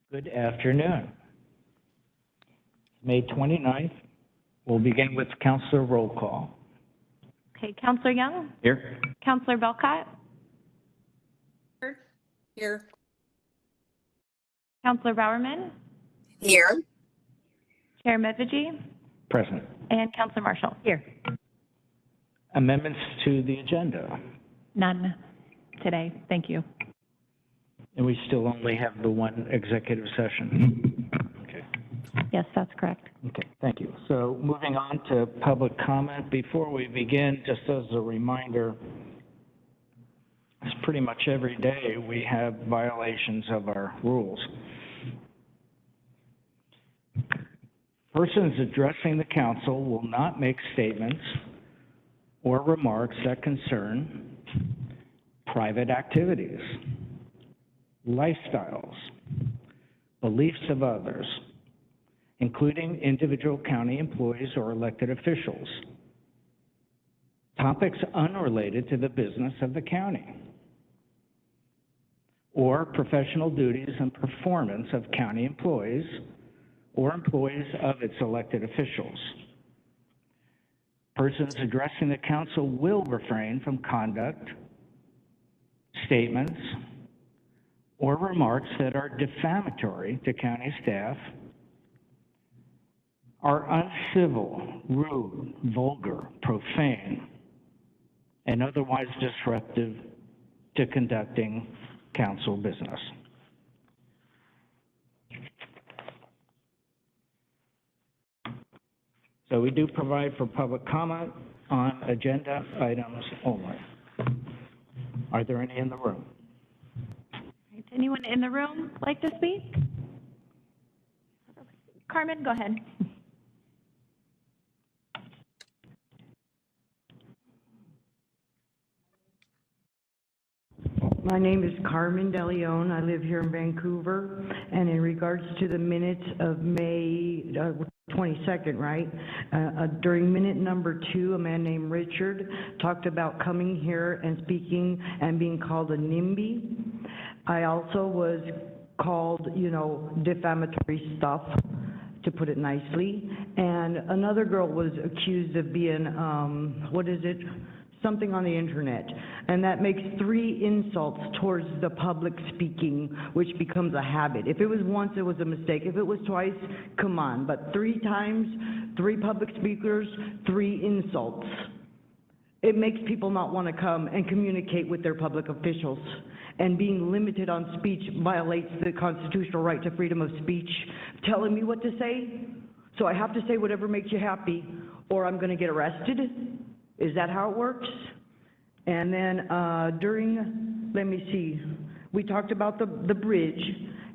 Good afternoon. May 29th. We'll begin with councilor roll call. Okay, Councilor Young, Here. Councilor Belcott, Here. Councilor Bowerman, Here. Chair Medviji, Present. and Councilor Marshall. Here. Amendments to the agenda. None today. Thank you. And we still only have the one executive session. Okay. Yes, that's correct. Okay, thank you. So moving on to public comment. Before we begin, just as a reminder, it's pretty much every day we have violations of our rules. Persons addressing the council will not make statements or remarks that concern private activities, lifestyles, beliefs of others, including individual county employees or elected officials, topics unrelated to the business of the county, or professional duties and performance of county employees or employees of its elected officials. Persons addressing the council will refrain from conduct, statements, or remarks that are defamatory to county staff, are uncivil, rude, vulgar, profane, and otherwise disruptive to conducting council business. So we do provide for public comment on agenda items only. Are there any in the room? Right. Anyone in the room like to speak? Carmen, go ahead. My name is Carmen DeLeon. I live here in Vancouver. And in regards to the minutes of May 22nd, right? During minute number 2, a man named Richard talked about coming here and speaking and being called a NIMBY. I also was called, defamatory stuff, to put it nicely. And another girl was accused of being, something on the internet, and that makes 3 insults towards the public speaking, which becomes a habit. If it was once, it was a mistake. If it was twice, come on. But 3 times, 3 public speakers, 3 insults. It makes people not want to come and communicate with their public officials. And being limited on speech violates the constitutional right to freedom of speech, telling me what to say. So I have to say whatever makes you happy, or I'm going to get arrested. Is that how it works? And then we talked about the bridge,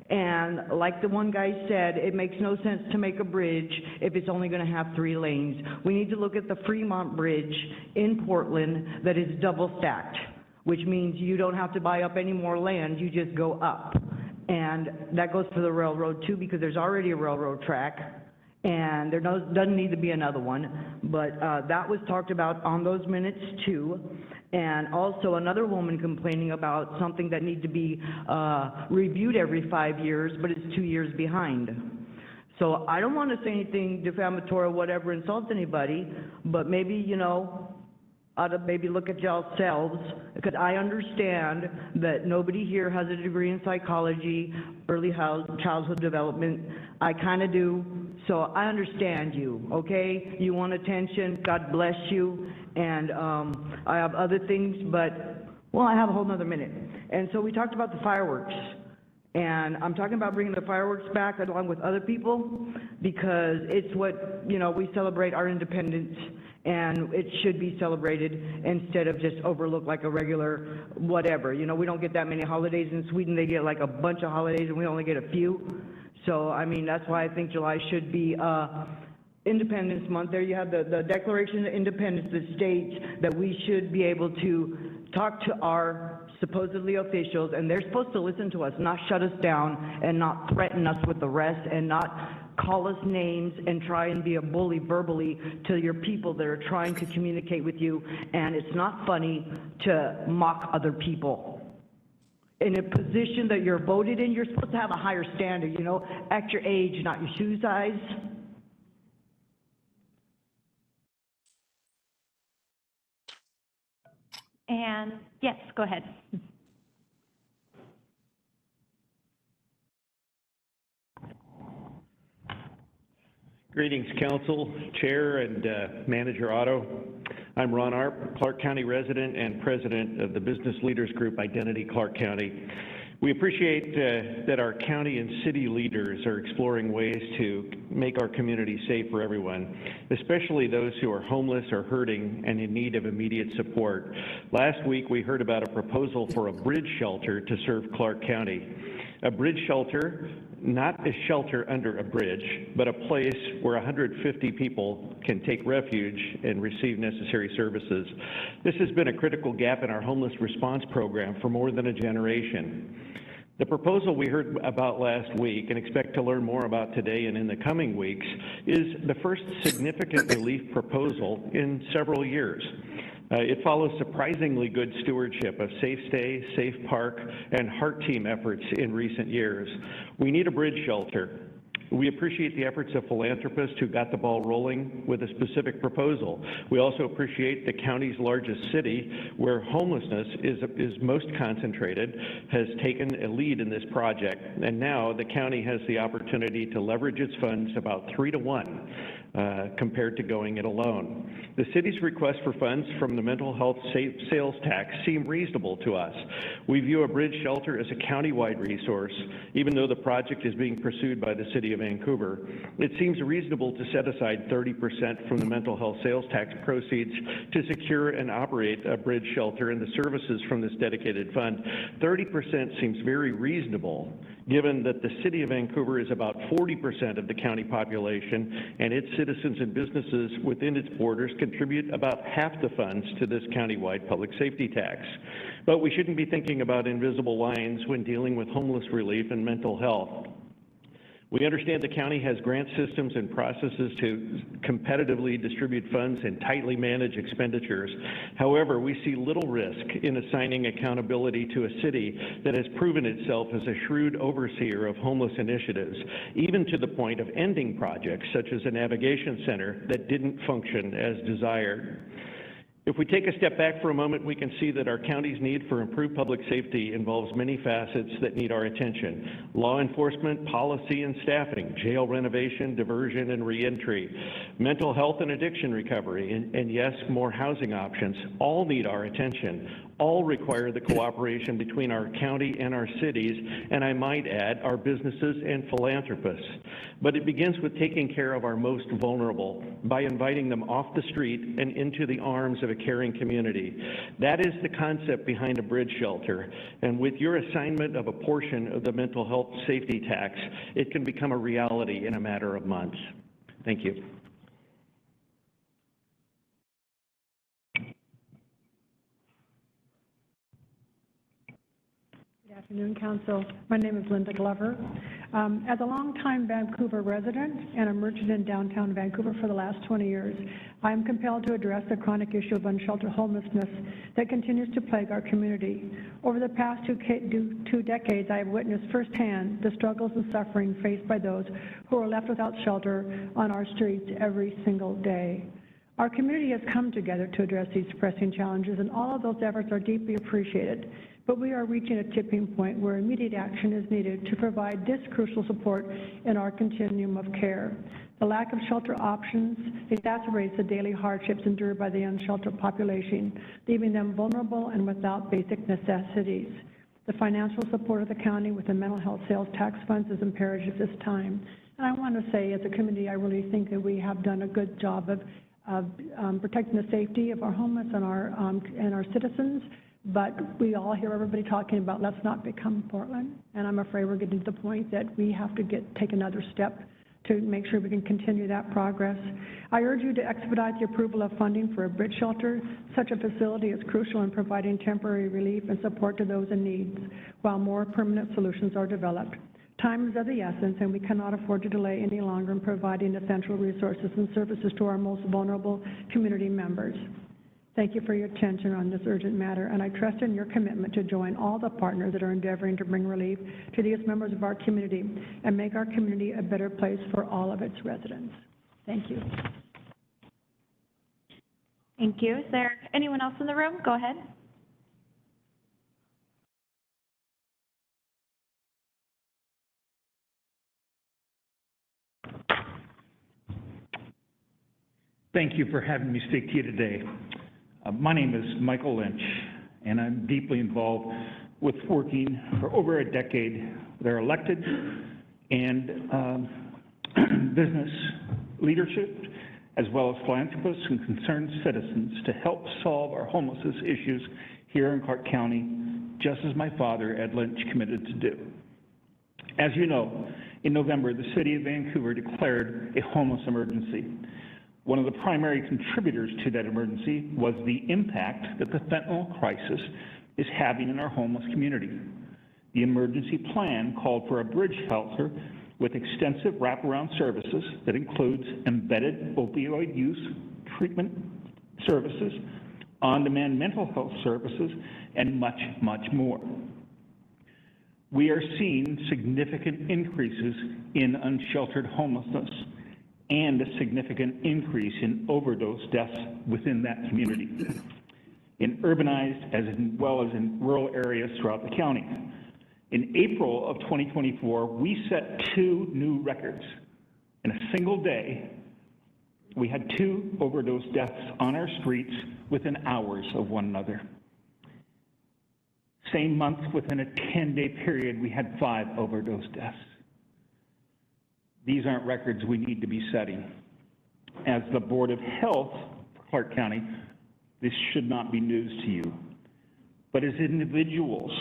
and like the one guy said, it makes no sense to make a bridge if it's only going to have 3 lanes. We need to look at the Fremont Bridge in Portland that is double stacked, which means you don't have to buy up any more land, you just go up. And that goes for the railroad too, because there's already a railroad track. And there doesn't need to be another one, but that was talked about on those minutes too. And also another woman complaining about something that needs to be reviewed every 5 years, but it's 2 years behind. So I don't want to say anything defamatory or whatever insults anybody, but maybe, ought to maybe look at yourselves, because I understand that nobody here has a degree in psychology, early childhood development. I kind of do. So I understand you, okay? You want attention, God bless you, and I have other things, but, well, I have a whole nother minute. And so we talked about the fireworks, and I'm talking about bringing the fireworks back along with other people, because it's what, we celebrate our independence, and it should be celebrated instead of just overlooked like a regular whatever. We don't get that many holidays in Sweden. They get like a bunch of holidays, and we only get a few. So, I mean, that's why I think July should be Independence Month. There you have the Declaration of Independence that states that we should be able to talk to our supposedly officials, and they're supposed to listen to us, not shut us down and not threaten us with arrest and not call us names and try and be a bully verbally to your people that are trying to communicate with you. And it's not funny to mock other people. in a position that you're voted in, you're supposed to have a higher standard, you know, at your age, not your shoe size. And yes, go ahead. Greetings, Council, Chair, and Manager Otto. I'm Ron Arp, Clark County resident and President of the Business Leaders Group Identity Clark County. We appreciate that our county and city leaders are exploring ways to make our community safe for everyone, especially those who are homeless or hurting and in need of immediate support. Last week, we heard about a proposal for a bridge shelter to serve Clark County. A bridge shelter, not a shelter under a bridge, but a place where 150 people can take refuge and receive necessary services. This has been a critical gap in our homeless response program for more than a generation. The proposal we heard about last week and expect to learn more about today and in the coming weeks is the first significant relief proposal in several years. It follows surprisingly good stewardship of Safe Stay, Safe Park, and HEART team efforts in recent years. We need a bridge shelter. We appreciate the efforts of philanthropists who got the ball rolling with a specific proposal. We also appreciate the county's largest city, where homelessness is most concentrated, has taken a lead in this project, and now the county has the opportunity to leverage its funds about 3 to 1 compared to going it alone. The city's request for funds from the mental health sales tax seem reasonable to us. We view a bridge shelter as a countywide resource, even though the project is being pursued by the city of Vancouver. It seems reasonable to set aside 30% from the mental health sales tax proceeds to secure and operate a bridge shelter and the services from this dedicated fund. 30% seems very reasonable, given that the city of Vancouver is about 40% of the county population, and its citizens and businesses within its borders contribute about half the funds to this countywide public safety tax. But we shouldn't be thinking about invisible lines when dealing with homeless relief and mental health. We understand the county has grant systems and processes to competitively distribute funds and tightly manage expenditures. However, we see little risk in assigning accountability to a city that has proven itself as a shrewd overseer of homeless initiatives, even to the point of ending projects such as a navigation center that didn't function as desired. If we take a step back for a moment, we can see that our county's need for improved public safety involves many facets that need our attention. Law enforcement, policy and staffing, jail renovation, diversion and reentry, mental health and addiction recovery, and yes, more housing options, all need our attention. All require the cooperation between our county and our cities, and I might add, our businesses and philanthropists. But it begins with taking care of our most vulnerable by inviting them off the street and into the arms of a caring community. That is the concept behind a bridge shelter, and with your assignment of a portion of the mental health safety tax, it can become a reality in a matter of months. Thank you. Good afternoon, Council. My name is Linda Glover. As a longtime Vancouver resident and a merchant in downtown Vancouver for the last 20 years, I am compelled to address the chronic issue of unsheltered homelessness that continues to plague our community. Over the past two decades, I have witnessed firsthand the struggles and suffering faced by those who are left without shelter on our streets every single day. Our community has come together to address these pressing challenges, and all of those efforts are deeply appreciated. But we are reaching a tipping point where immediate action is needed to provide this crucial support in our continuum of care. The lack of shelter options exacerbates the daily hardships endured by the unsheltered population, leaving them vulnerable and without basic necessities. The financial support of the county with the mental health sales tax funds is imperative at this time. And I want to say, as a committee, I really think that we have done a good job of protecting the safety of our homeless and our citizens. But we all hear everybody talking about let's not become Portland, and I'm afraid we're getting to the point that we have to take another step to make sure we can continue that progress. I urge you to expedite the approval of funding for a bridge shelter. Such a facility is crucial in providing temporary relief and support to those in need, while more permanent solutions are developed. Time is of the essence, and we cannot afford to delay any longer in providing essential resources and services to our most vulnerable community members. Thank you for your attention on this urgent matter, and I trust in your commitment to join all the partners that are endeavoring to bring relief to these members of our community and make our community a better place for all of its residents. Thank you. Thank you. Is there anyone else in the room? Go ahead. Thank you for having me speak to you today. My name is Michael Lynch, and I'm deeply involved with working for over a decade with our elected and business leadership, as well as philanthropists and concerned citizens to help solve our homelessness issues here in Clark County, just as my father, Ed Lynch, committed to do. As you know, in November, the City of Vancouver declared a homeless emergency. One of the primary contributors to that emergency was the impact that the fentanyl crisis is having in our homeless community. The emergency plan called for a bridge shelter with extensive wraparound services that includes embedded opioid use treatment services, on-demand mental health services, and much, much more. We are seeing significant increases in unsheltered homelessness and a significant increase in overdose deaths within that community, in urbanized as well as in rural areas throughout the county. In April of 2024, we set 2 new records. In a single day, we had 2 overdose deaths on our streets within hours of one another. Same month, within a 10-day period, we had 5 overdose deaths. These aren't records we need to be setting. As the Board of Health for Clark County, this should not be news to you. But as individuals,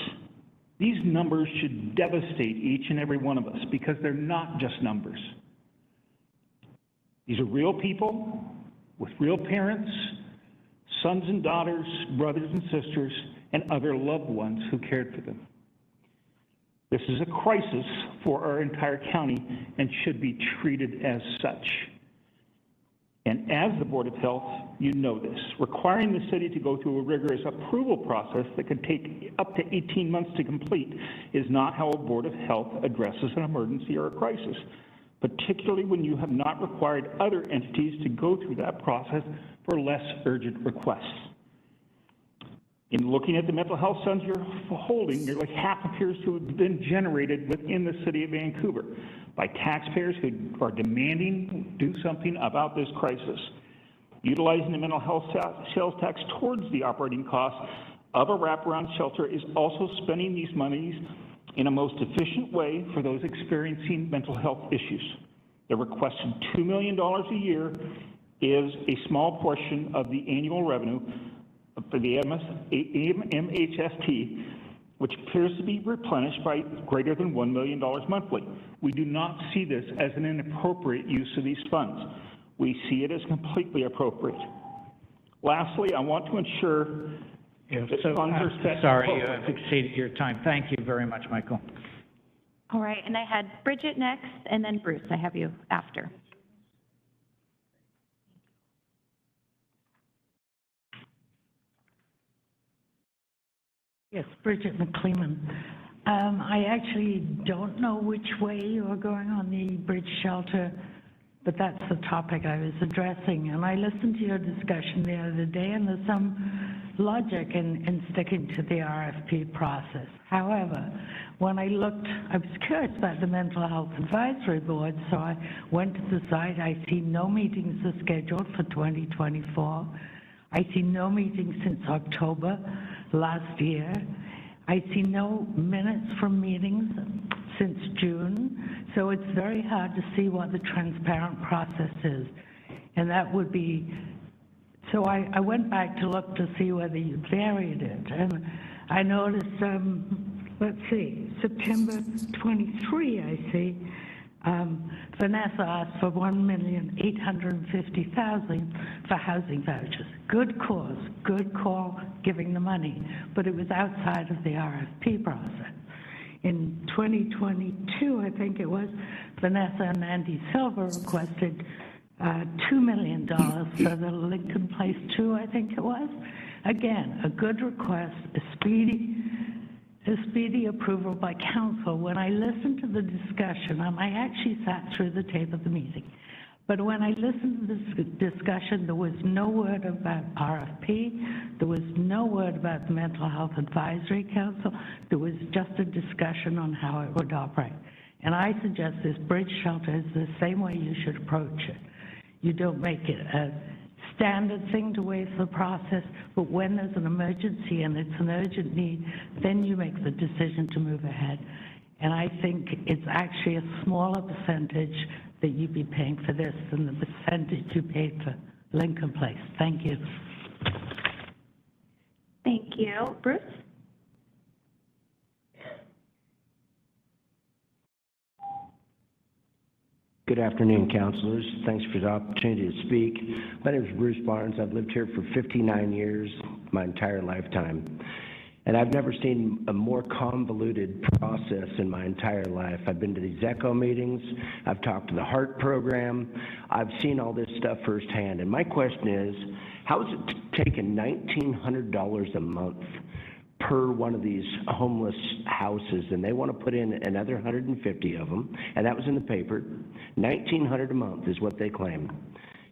these numbers should devastate each and every one of us because they're not just numbers. These are real people with real parents, sons and daughters, brothers and sisters, and other loved ones who cared for them. This is a crisis for our entire county and should be treated as such. And as the Board of Health, you know this. Requiring the city to go through a rigorous approval process that could take up to 18 months to complete is not how a Board of Health addresses an emergency or a crisis, particularly when you have not required other entities to go through that process for less urgent requests. In looking at the mental health funds you're holding, nearly half appears to have been generated within the City of Vancouver by taxpayers who are demanding do something about this crisis. Utilizing the mental health sales tax towards the operating costs of a wraparound shelter is also spending these monies in a most efficient way for those experiencing mental health issues. The requested $2 million a year is a small portion of the annual revenue for the MHST, which appears to be replenished by greater than $1 million monthly. We do not see this as an inappropriate use of these funds. We see it as completely appropriate. Lastly, I want to ensure that funds are set. Sorry, you have exceeded your time. Thank you very much, Michael. All right, and I had Bridget next, and then Bruce. I have you after. Yes, Bridget McCleeman. I actually don't know which way you are going on the bridge shelter, but that's the topic I was addressing. And I listened to your discussion the other day, and there's some logic in sticking to the RFP process. However, when I looked, I was curious about the Mental Health Advisory Board, so I went to the site. I see no meetings are scheduled for 2024. I see no meetings since October last year. I see no minutes from meetings since June, so it's very hard to see what the transparent process is. And that would be, so I went back to look to see whether you varied it, and I noticed, let's see, September 23, I see, Vanessa asked for $1,850,000 for housing vouchers. Good cause, good call, giving the money, but it was outside of the RFP process. In 2022, I think it was, Vanessa and Andy Silver requested $2 million for the Lincoln Place 2, I think it was. Again, a good request, a speedy approval by council. When I listened to the discussion, I actually sat through the tape of the meeting, but when I listened to this discussion, there was no word about RFP, there was no word about the Mental Health Advisory Council, there was just a discussion on how it would operate. And I suggest this bridge shelter is the same way you should approach it. You don't make it a standard thing to wait for the process, but when there's an emergency and it's an urgent need, then you make the decision to move ahead. And I think it's actually a smaller percentage that you'd be paying for this than the percentage you paid for Lincoln Place. Thank you. Thank you. Bruce? Good afternoon, councilors. Thanks for the opportunity to speak. My name is Bruce Barnes. I've lived here for 59 years, my entire lifetime. And I've never seen a more convoluted process in my entire life. I've been to these ECHO meetings. I've talked to the HEART program. I've seen all this stuff firsthand. And my question is, how is it taking $1,900 a month per one of these homeless houses, and they want to put in another 150 of them, and that was in the paper. $1,900 a month is what they claim.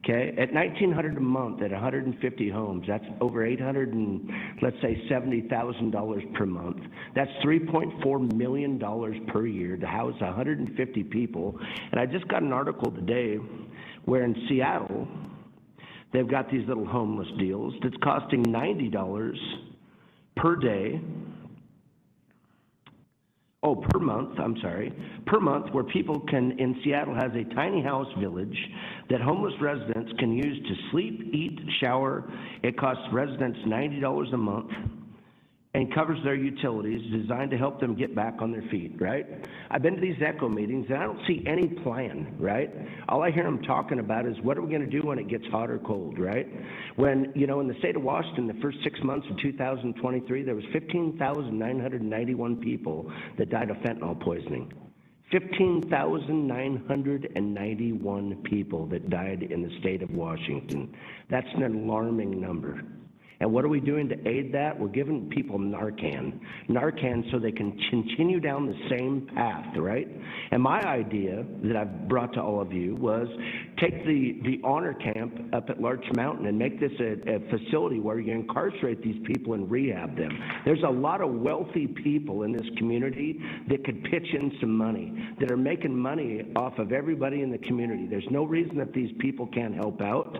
Okay, at $1,900 a month at 150 homes, that's over $870,000 per month. That's $3.4 million per year to house 150 people. And I just got an article today where in Seattle, they've got these little homeless deals that's costing $90 per day, per month, per month, where people can, in Seattle has a tiny house village that homeless residents can use to sleep, eat, shower. It costs residents $90 a month and covers their utilities, designed to help them get back on their feet, right? I've been to these ECHO meetings, and I don't see any plan, right? All I hear them talking about is what are we going to do when it gets hot or cold, right? When, you know, in the state of Washington, the first 6 months of 2023, there was 15,991 people that died of fentanyl poisoning. 15,991 people that died in the state of Washington. That's an alarming number. And what are we doing to aid that? We're giving people Narcan so they can continue down the same path, right? And my idea that I've brought to all of you was take the honor camp up at Larch Mountain and make this a facility where you incarcerate these people and rehab them. There's a lot of wealthy people in this community that could pitch in some money, that are making money off of everybody in the community. There's no reason that these people can't help out.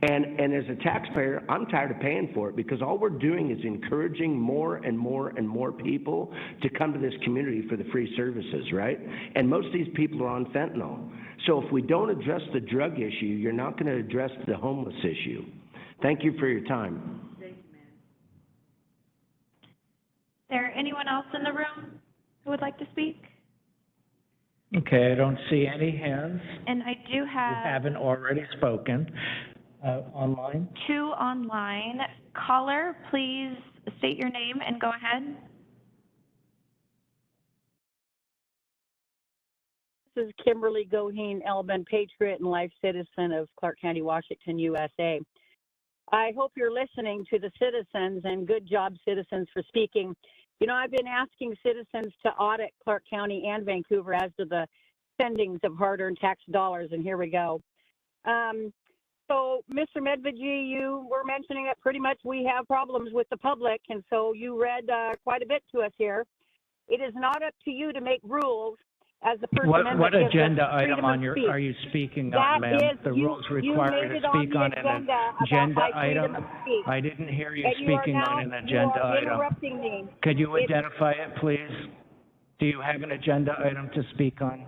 And as a taxpayer, I'm tired of paying for it, because all we're doing is encouraging more and more and more people to come to this community for the free services, right? And most of these people are on fentanyl. So if we don't address the drug issue, you're not going to address the homeless issue. Thank you for your time. Is there anyone else in the room who would like to speak? Okay, I don't see any hands. And I do You have haven't already spoken. Online? 2 online. Caller, please state your name and go ahead. This is Kimberly Goheen Elbin, patriot and life citizen of Clark County, Washington, USA. I hope you're listening to the citizens, and good job, citizens, for speaking. You know, I've been asking citizens to audit Clark County and Vancouver as to the spendings of hard-earned tax dollars, and here we go. So, Mr. Medvedji, you were mentioning that pretty much we have problems with the public, and so you read quite a bit to us here. It is not up to you to make rules as the First Amendment. What gives us agenda item freedom of speech. are you speaking on, ma'am? The rules require you to speak on an agenda item. I didn't hear you speaking on an agenda item. Interrupting me. Could you identify it, please? Do you have an agenda item to speak on?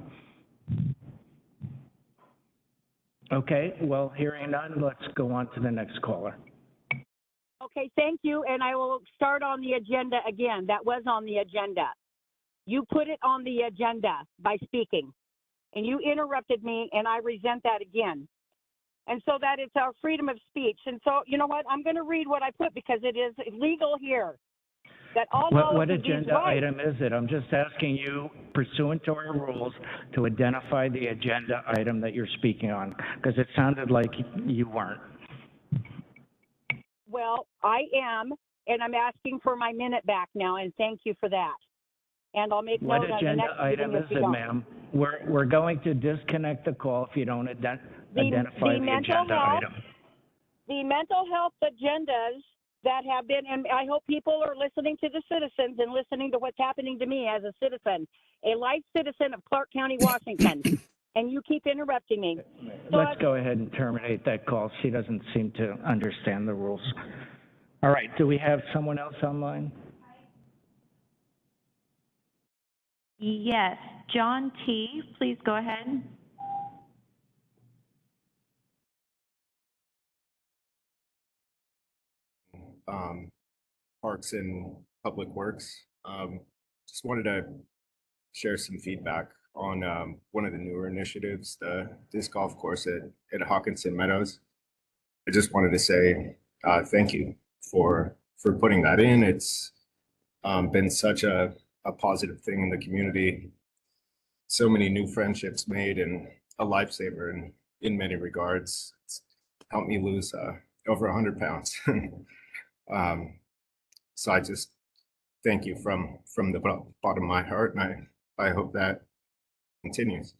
Okay, well, hearing none, let's go on to the next caller. Okay, thank you, and I will start on the agenda again. That was on the agenda. You put it on the agenda by speaking, and you interrupted me, and I resent that again. And so that it's our freedom of speech. And so, you know what, I'm going to read what I put because it is legal here. that all What knowledge is agenda right. item is it? I'm just asking you pursuant to our rules to identify the agenda item that you're speaking on, because it sounded like you weren't. Well, I am, and I'm asking for my minute back now, and thank you for that. And I'll make What note on the agenda next item meeting is if you it, don't. ma'am? We're going to disconnect the call if you don't identify the mental agenda health- item. The mental health agendas that have been, and I hope people are listening to the citizens and listening to what's happening to me as a citizen, a life citizen of Clark County, Washington, and you keep interrupting me. So Let's go ahead and terminate that call. She doesn't seem to understand the rules. All right, do we have someone else online? Yes, John T., please go ahead. Parks and Public Works. Just wanted to share some feedback on one of the newer initiatives, the disc golf course at Hawkinson Meadows. I just wanted to say thank you for putting that in. It's been such a positive thing in the community. So many new friendships made and a lifesaver in many regards. It's helped me lose over 100 pounds. So I just thank you from the bottom of my heart, and I hope that continues.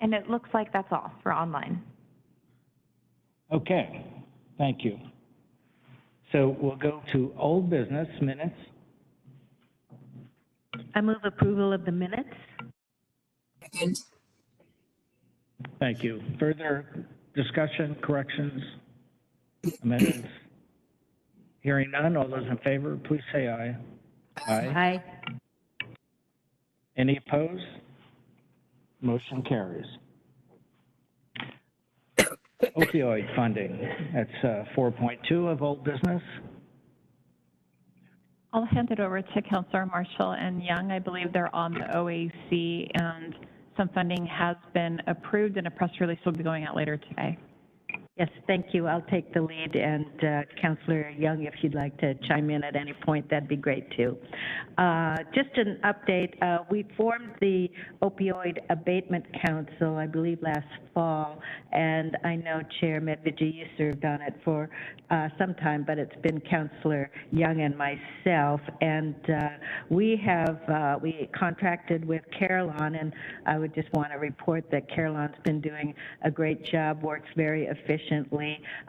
And it looks like that's all for online. Okay, thank you. So we'll go to old business minutes. I move approval of the minutes. Thank you. Further discussion, corrections, amendments? Hearing none, all those in favor, please say aye. Aye. Any opposed? Motion carries. Opioid funding, that's 4.2 of old business. I'll hand it over to Councilor Marshall and Young. I believe they're on the OAC, and some funding has been approved, and a press release will be going out later today. Yes, thank you. I'll take the lead, and Councilor Young, if you'd like to chime in at any point, that'd be great too. Just an update, we formed the Opioid Abatement Council, I believe last fall, and I know Chair Medviji, you served on it for some time, but it's been Councilor Young and myself, and we contracted with Carillon, and I would just want to report that Carillon's been doing a great job, works very efficiently.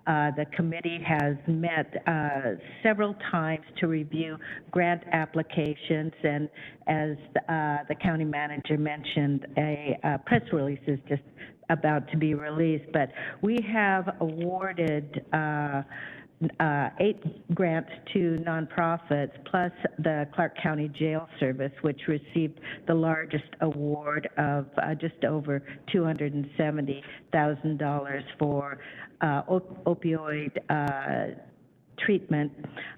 The committee has met several times to review grant applications, and as the county manager mentioned, a press release is just about to be released, but we have awarded 8 grants to nonprofits, plus the Clark County Jail Service, which received the largest award of just over $270,000 for opioid treatment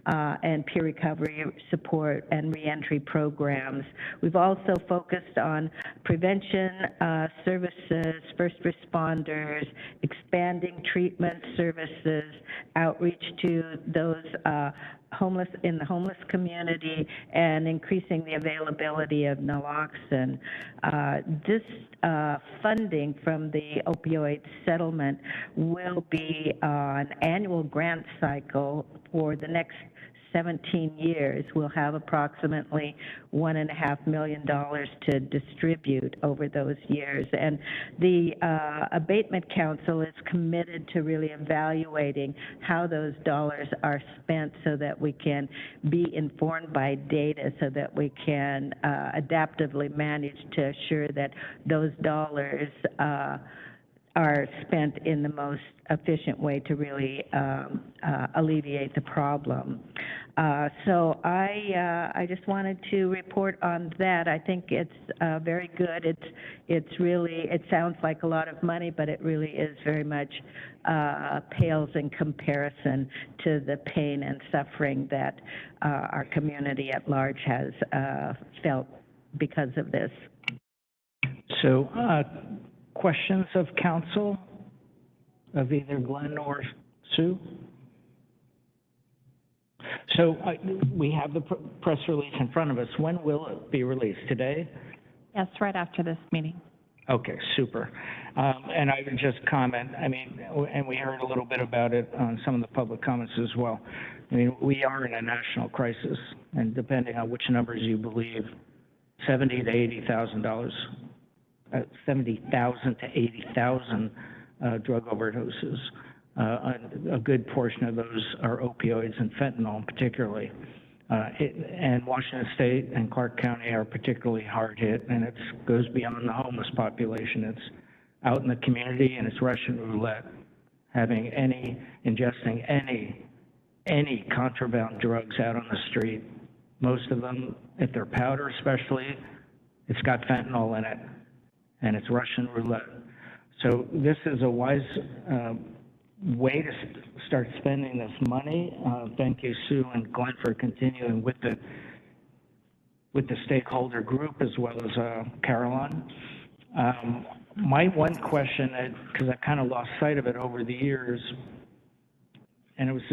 and peer recovery support and reentry programs. We've also focused on prevention services, first responders, expanding treatment services, outreach to those homeless in the homeless community, and increasing the availability of naloxone. This funding from the opioid settlement will be an annual grant cycle for the next 17 years. We'll have approximately $1.5 million to distribute over those years. And the Abatement Council is committed to really evaluating how those dollars are spent so that we can be informed by data, so that we can adaptively manage to assure that those dollars are spent in the most efficient way to really alleviate the problem. So I just wanted to report on that. I think it's very good. It's really, it sounds like a lot of money, but it really is very much pales in comparison to the pain and suffering that our community at large has felt because of this. So, questions of council of either Glenn or Sue? So we have the press release in front of us. When will it be released? Today? Yes, right after this meeting. Okay, super. And I would just comment, I mean, and we heard a little bit about it on some of the public comments as well. I mean, we are in a national crisis, and depending on which numbers you believe, $70,000 to $80,000, 70,000 to 80,000 drug overdoses. A good portion of those are opioids and fentanyl, particularly. And Washington State and Clark County are particularly hard hit, and it goes beyond the homeless population. It's out in the community, and it's Russian roulette, ingesting any contraband drugs out on the street. Most of them, if they're powder especially, it's got fentanyl in it, and it's Russian roulette. So this is a wise way to start spending this money. Thank you, Sue and Glenn, for continuing with the stakeholder group as well as Caroline. My one question, because I kind of lost sight of it over the years, and I was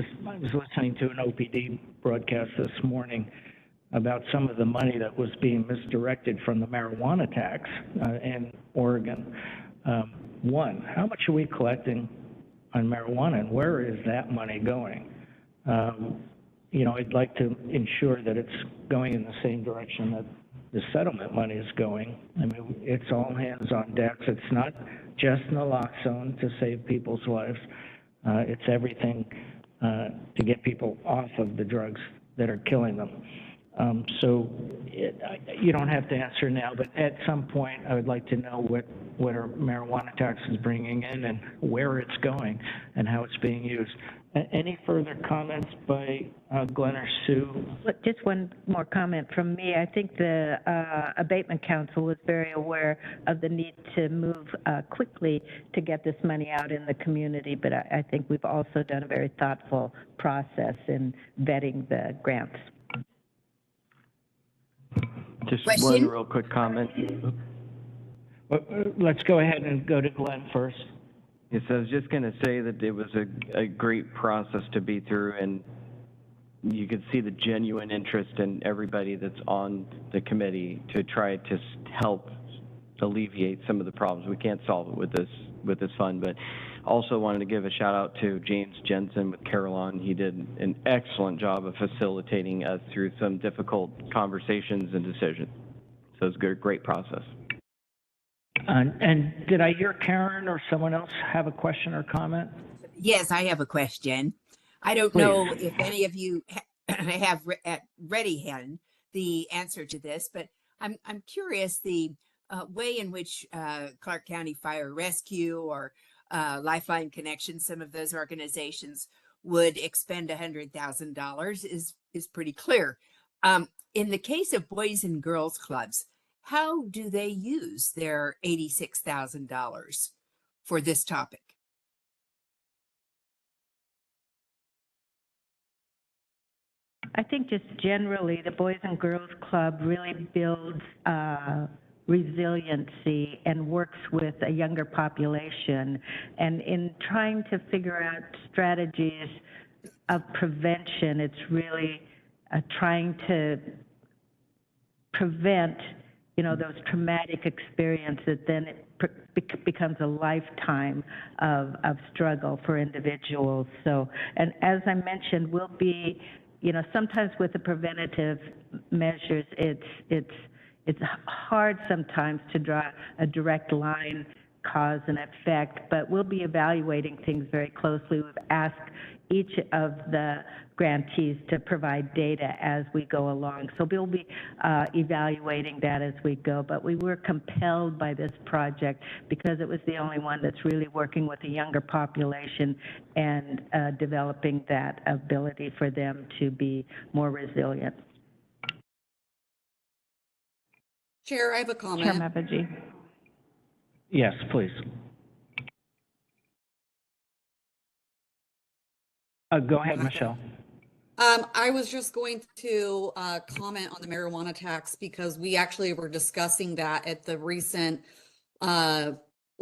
listening to an OPD broadcast this morning about some of the money that was being misdirected from the marijuana tax in Oregon. One, how much are we collecting on marijuana, and where is that money going? You know, I'd like to ensure that it's going in the same direction that the settlement money is going. I mean, it's all hands on deck. It's not just naloxone to save people's lives. It's everything to get people off of the drugs that are killing them. You don't have to answer now, but at some point, I would like to know what our marijuana tax is bringing in and where it's going and how it's being used. Any further comments by Glenn or Sue? Just one more comment from me. I think the Abatement Council was very aware of the need to move quickly to get this money out in the community, but I think we've also done a very thoughtful process in vetting the grants. Just one real quick comment. Let's go ahead and go to Glenn first. Yes, I was just going to say that it was a great process to be through, and you could see the genuine interest in everybody that's on the committee to try to help alleviate some of the problems. We can't solve it with this fund, but also wanted to give a shout out to James Jensen with Caroline. He did an excellent job of facilitating us through some difficult conversations and decisions. So it's a great process. And did I hear Karen or someone else have a question or comment? Yes, I have a question. I don't know if any of you have at ready hand the answer to this, but I'm curious the way in which Clark County Fire Rescue or Lifeline Connection, some of those organizations would expend $100,000 is pretty clear. In the case of Boys and Girls Clubs, how do they use their $86,000 for this topic? I think just generally the Boys and Girls Club really builds resiliency and works with a younger population. And in trying to figure out strategies of prevention, it's really trying to prevent, you know, those traumatic experiences. Then it becomes a lifetime of struggle for individuals. So, and as I mentioned, we'll be, you know, sometimes with the preventative measures, it's hard sometimes to draw a direct line, cause and effect, but we'll be evaluating things very closely. We've asked each of the grantees to provide data as we go along. So we'll be evaluating that as we go, but we were compelled by this project because it was the only one that's really working with a younger population and developing that ability for them to be more resilient. Chair, I have a comment. Chair Mevigi. Yes, please. Go ahead, Michelle. I was just going to comment on the marijuana tax because we actually were discussing that at the recent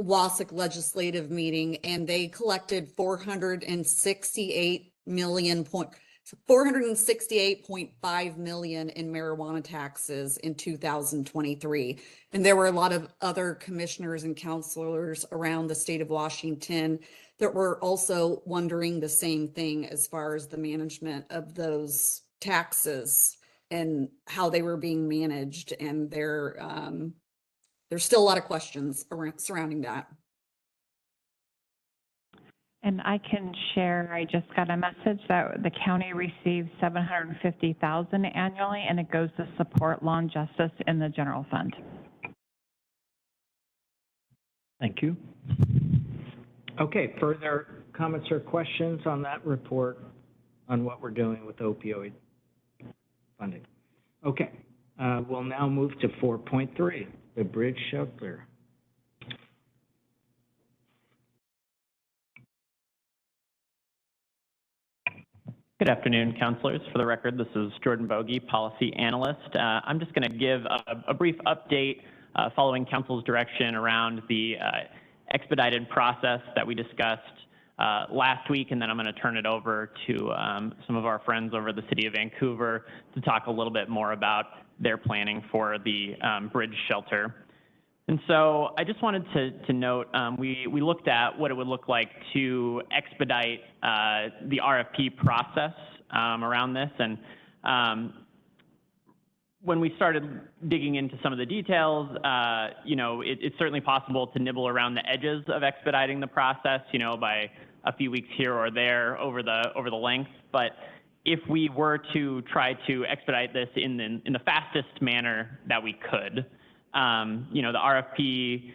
Wausau legislative meeting, and they collected 468.5 million in marijuana taxes in 2023. And there were a lot of other commissioners and councilors around the state of Washington that were also wondering the same thing as far as the management of those taxes and how they were being managed. And there's still a lot of questions surrounding that. And I can share, I just got a message that the county receives $750,000 annually, and it goes to support law and justice in the general fund. Thank you. Okay, further comments or questions on that report on what we're doing with opioid funding? Okay, we'll now move to 4.3, the bridge shelter. Good afternoon, councilors. For the record, this is Jordan Bogey, policy analyst. I'm just going to give a brief update following council's direction around the expedited process that we discussed last week, and then I'm going to turn it over to some of our friends over at the City of Vancouver to talk a little bit more about their planning for the bridge shelter. And so I just wanted to note, we looked at what it would look like to expedite the RFP process around this. And when we started digging into some of the details, you know, it's certainly possible to nibble around the edges of expediting the process, you know, by a few weeks here or there over the length. But if we were to try to expedite this in the fastest manner that we could, you know, the RFP,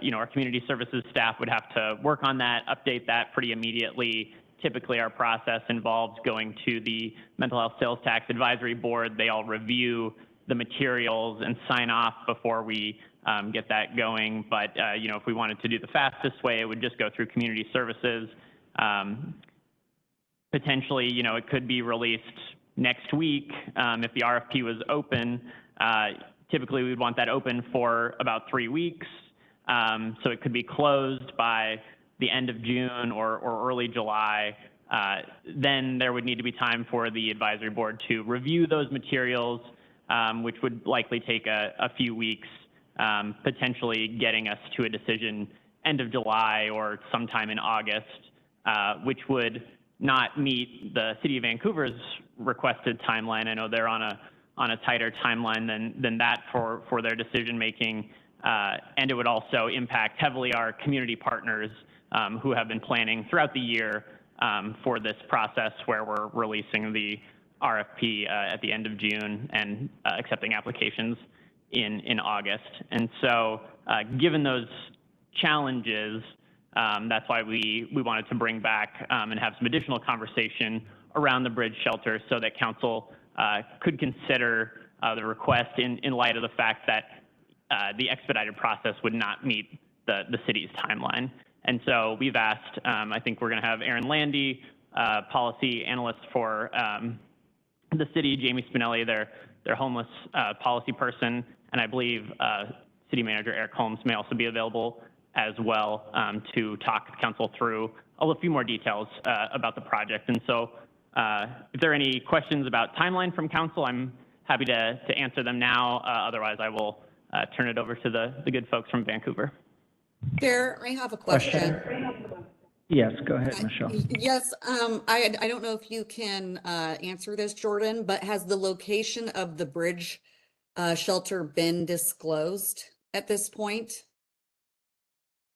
you know, our community services staff would have to work on that, update that pretty immediately. Typically, our process involves going to the Mental Health Sales Tax Advisory Board. They all review the materials and sign off before we get that going. But, you know, if we wanted to do the fastest way, it would just go through community services. Potentially, you know, it could be released next week if the RFP was open. Typically, we'd want that open for about 3 weeks. So it could be closed by the end of June or early July. Then there would need to be time for the advisory board to review those materials, which would likely take a few weeks, potentially getting us to a decision end of July or sometime in August, which would not meet the City of Vancouver's requested timeline. I know they're on a tighter timeline than that for their decision making, and it would also impact heavily our community partners who have been planning throughout the year for this process, where we're releasing the RFP at the end of June and accepting applications in August. And so, given those challenges, that's why we wanted to bring back and have some additional conversation around the bridge shelter, so that council could consider the request in light of the fact that the expedited process would not meet the city's timeline. And so we've asked, I think we're going to have Aaron Landy, policy analyst for the city, Jamie Spinelli, their homeless policy person, and I believe City Manager Eric Holmes may also be available as well to talk the council through a few more details about the project. And so if there are any questions about timeline from council, I'm happy to answer them now. Otherwise, I will turn it over to the good folks from Vancouver. Chair, I have a question. Yes, go ahead, Michelle. Yes, I don't know if you can answer this, Jordan, but has the location of the bridge shelter been disclosed at this point?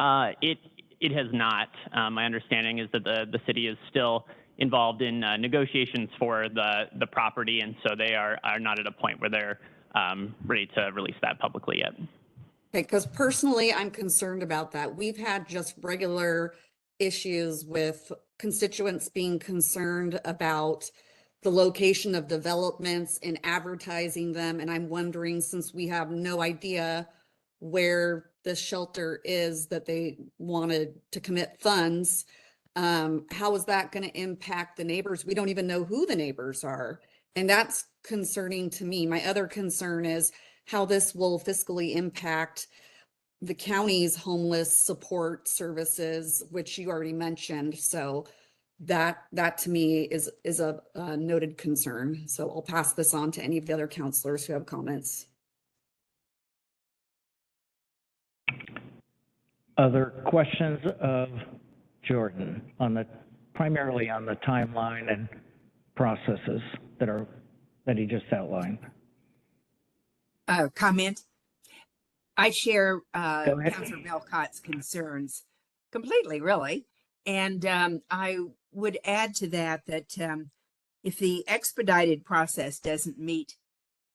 It has not. My understanding is that the city is still involved in negotiations for the property, and so they are not at a point where they're ready to release that publicly yet. Okay, because personally, I'm concerned about that. We've had just regular issues with constituents being concerned about the location of developments and advertising them, and I'm wondering, since we have no idea where the shelter is that they wanted to commit funds, how is that going to impact the neighbors? We don't even know who the neighbors are, and that's concerning to me. My other concern is how this will fiscally impact the county's homeless support services, which you already mentioned. So that to me is a noted concern. So I'll pass this on to any of the other counselors who have comments. Other questions of Jordan primarily on the timeline and processes that he just outlined? Comment? I share Councilor Belcott's concerns completely, really. And I would add to that if the expedited process doesn't meet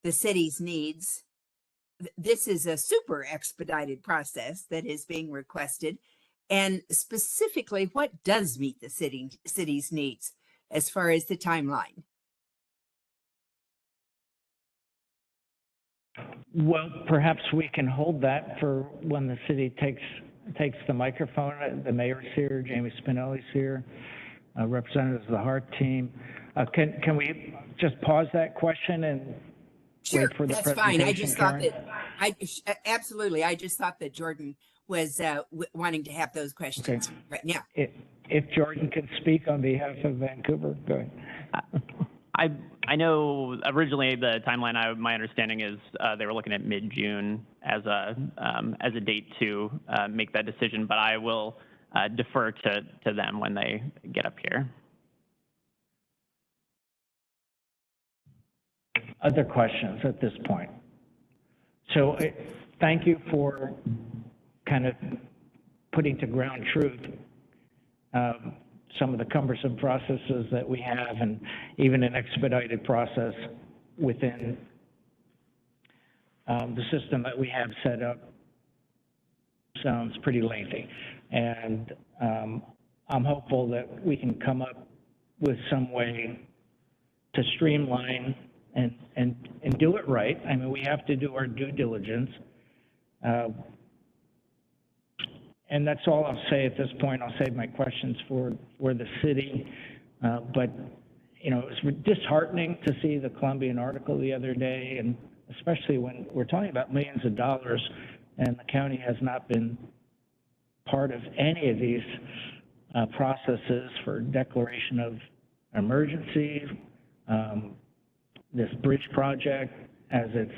the city's needs, this is a super expedited process that is being requested. And specifically, what does meet the city's needs as far as the timeline? Well, perhaps we can hold that for when the city takes the microphone. The mayor's here, Jamie Spinelli's here, representatives of the HART team. Can we just pause that question and wait for the That's presentation? fine. I just thought Karen? that, absolutely. I just thought that Jordan was wanting to have those questions right now. If Jordan can speak on behalf of Vancouver, go ahead. I know originally the timeline, my understanding is they were looking at mid-June as a date to make that decision, but I will defer to them when they get up here. Other questions at this point? So thank you for kind of putting to ground truth some of the cumbersome processes that we have, and even an expedited process within the system that we have set up sounds pretty lengthy. And I'm hopeful that we can come up with some way to streamline and do it right. I mean, we have to do our due diligence. And that's all I'll say at this point. I'll save my questions for the city. But, you know, it was disheartening to see the Columbian article the other day, and especially when we're talking about millions of dollars and the county has not been part of any of these processes for declaration of emergency, this bridge project as it's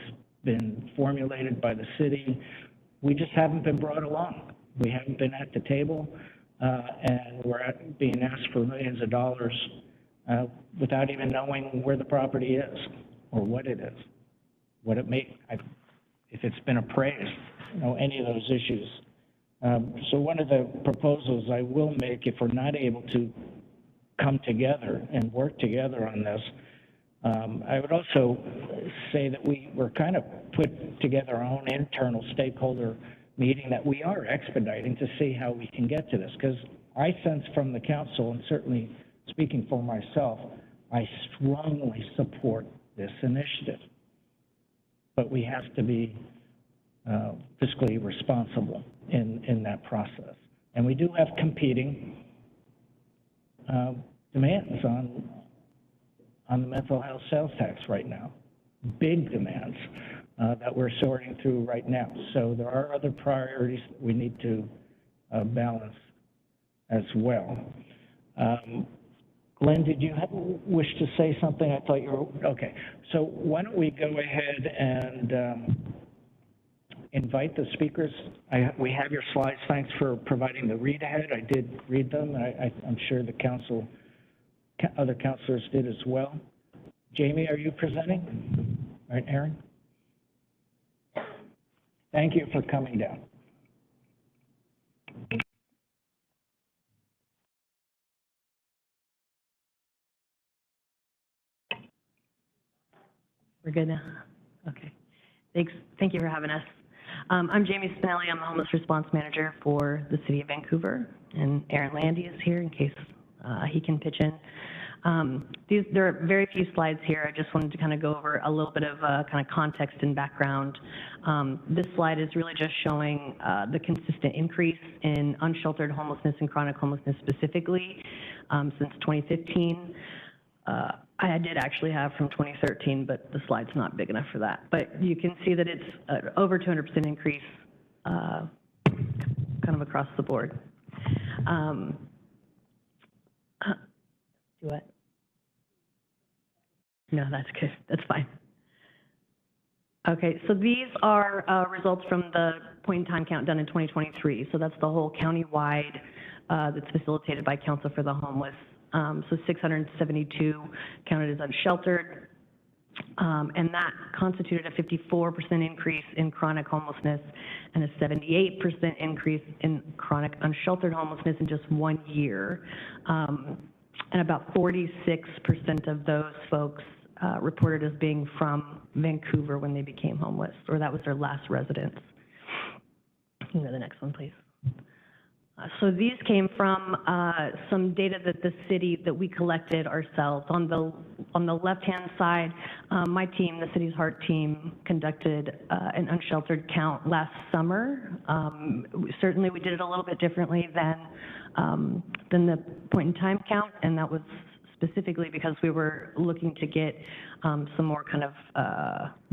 been formulated by the city. We just haven't been brought along. We haven't been at the table, and we're being asked for millions of dollars without even knowing where the property is or what it is, what it may, if it's been appraised, you know, any of those issues. So one of the proposals I will make, if we're not able to come together and work together on this, I would also say that we're kind of put together our own internal stakeholder meeting that we are expediting to see how we can get to this. Because I sense from the council, and certainly speaking for myself, I strongly support this initiative. But we have to be fiscally responsible in that process. And we do have competing demands on the mental health sales tax right now, big demands that we're sorting through right now. So there are other priorities that we need to balance as well. Glenn, did you wish to say something? I thought you were, okay. So why don't we go ahead and invite the speakers. We have your slides. Thanks for providing the read ahead. I did read them. I'm sure the council, other councilors did as well. Jamie, are you presenting? All right, Aaron? Thank you for coming down. We're good now? Okay. Thanks. Thank you for having us. I'm Jamie Spinelli. I'm the Homeless Response Manager for the City of Vancouver, and Aaron Landy is here in case he can pitch in. There are very few slides here. I just wanted to kind of go over a little bit of kind of context and background. This slide is really just showing the consistent increase in unsheltered homelessness and chronic homelessness specifically since 2015. I did actually have from 2013, but the slide's not big enough for that. But you can see that it's over 200% increase kind of across the board. Do what? No, that's good. That's fine. Okay, so these are results from the point-in-time count done in 2023. So that's the whole county-wide that's facilitated by Council for the Homeless. So 672 counted as unsheltered, and that constituted a 54% increase in chronic homelessness and a 78% increase in chronic unsheltered homelessness in just 1 year. And about 46% of those folks reported as being from Vancouver when they became homeless, or that was their last residence. You know, the next one, please. So these came from some data that the city, that we collected ourselves. On the left-hand side, my team, the City's Heart team, conducted an unsheltered count last summer. Certainly, we did it a little bit differently than the point-in-time count, and that was specifically because we were looking to get some more kind of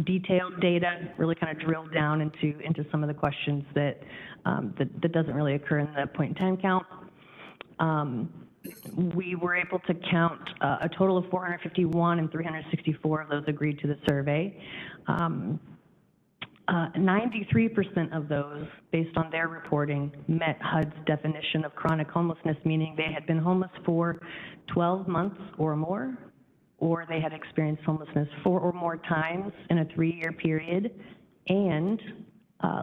detailed data, really kind of drill down into some of the questions that doesn't really occur in the point-in-time count. We were able to count a total of 451, and 364 of those agreed to the survey. 93% of those, based on their reporting, met HUD's definition of chronic homelessness, meaning they had been homeless for 12 months or more, or they had experienced homelessness 4 or more times in a 3-year period, and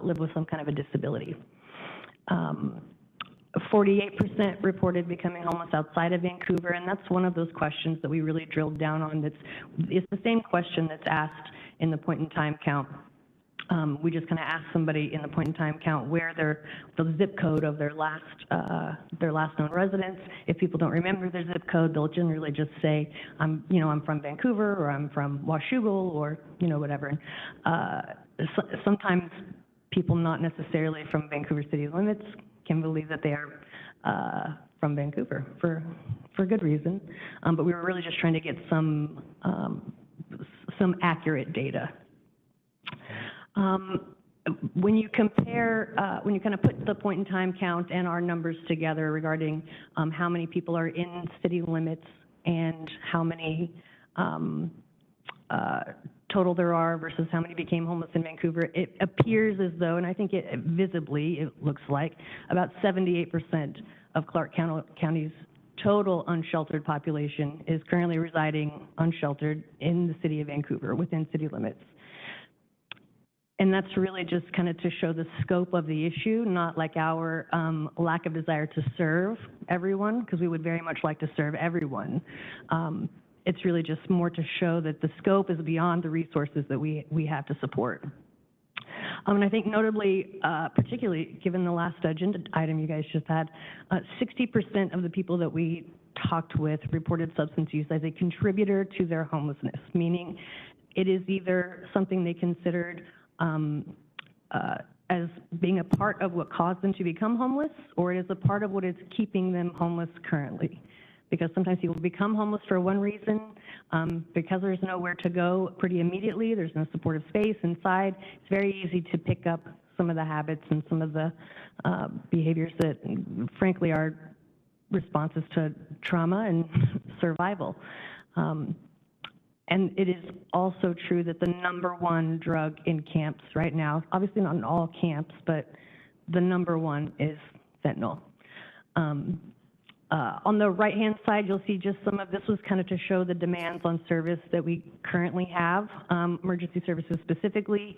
lived with some kind of a disability. 48% reported becoming homeless outside of Vancouver, and that's one of those questions that we really drilled down on. It's the same question that's asked in the point-in-time count. We just kind of ask somebody in the point-in-time count where the zip code of their last known residence. If people don't remember their zip code, they'll generally just say, I'm from Vancouver, or I'm from Washougal, or, whatever. Sometimes people not necessarily from Vancouver city limits can believe that they are from Vancouver for good reason. But we were really just trying to get some accurate data. When you compare, when you kind of put the point-in-time count and our numbers together regarding how many people are in city limits and how many total there are versus how many became homeless in Vancouver, it appears as though, and I think it looks like, about 78% of Clark County's total unsheltered population is currently residing unsheltered in the city of Vancouver, within city limits. And that's really just kind of to show the scope of the issue, not like our lack of desire to serve everyone, because we would very much like to serve everyone. It's really just more to show that the scope is beyond the resources that we have to support. And I think notably, particularly given the last agenda item you guys just had, 60% of the people that we talked with reported substance use as a contributor to their homelessness, meaning it is either something they considered as being a part of what caused them to become homeless, or it is a part of what is keeping them homeless currently. Because sometimes people become homeless for one reason, because there's nowhere to go pretty immediately, there's no supportive space inside, it's very easy to pick up some of the habits and some of the behaviors that frankly are responses to trauma and survival. And it is also true that the #1 drug in camps right now, obviously not in all camps, but the #1 is fentanyl. On the right-hand side, you'll see just some of this was kind of to show the demands on service that we currently have, emergency services specifically.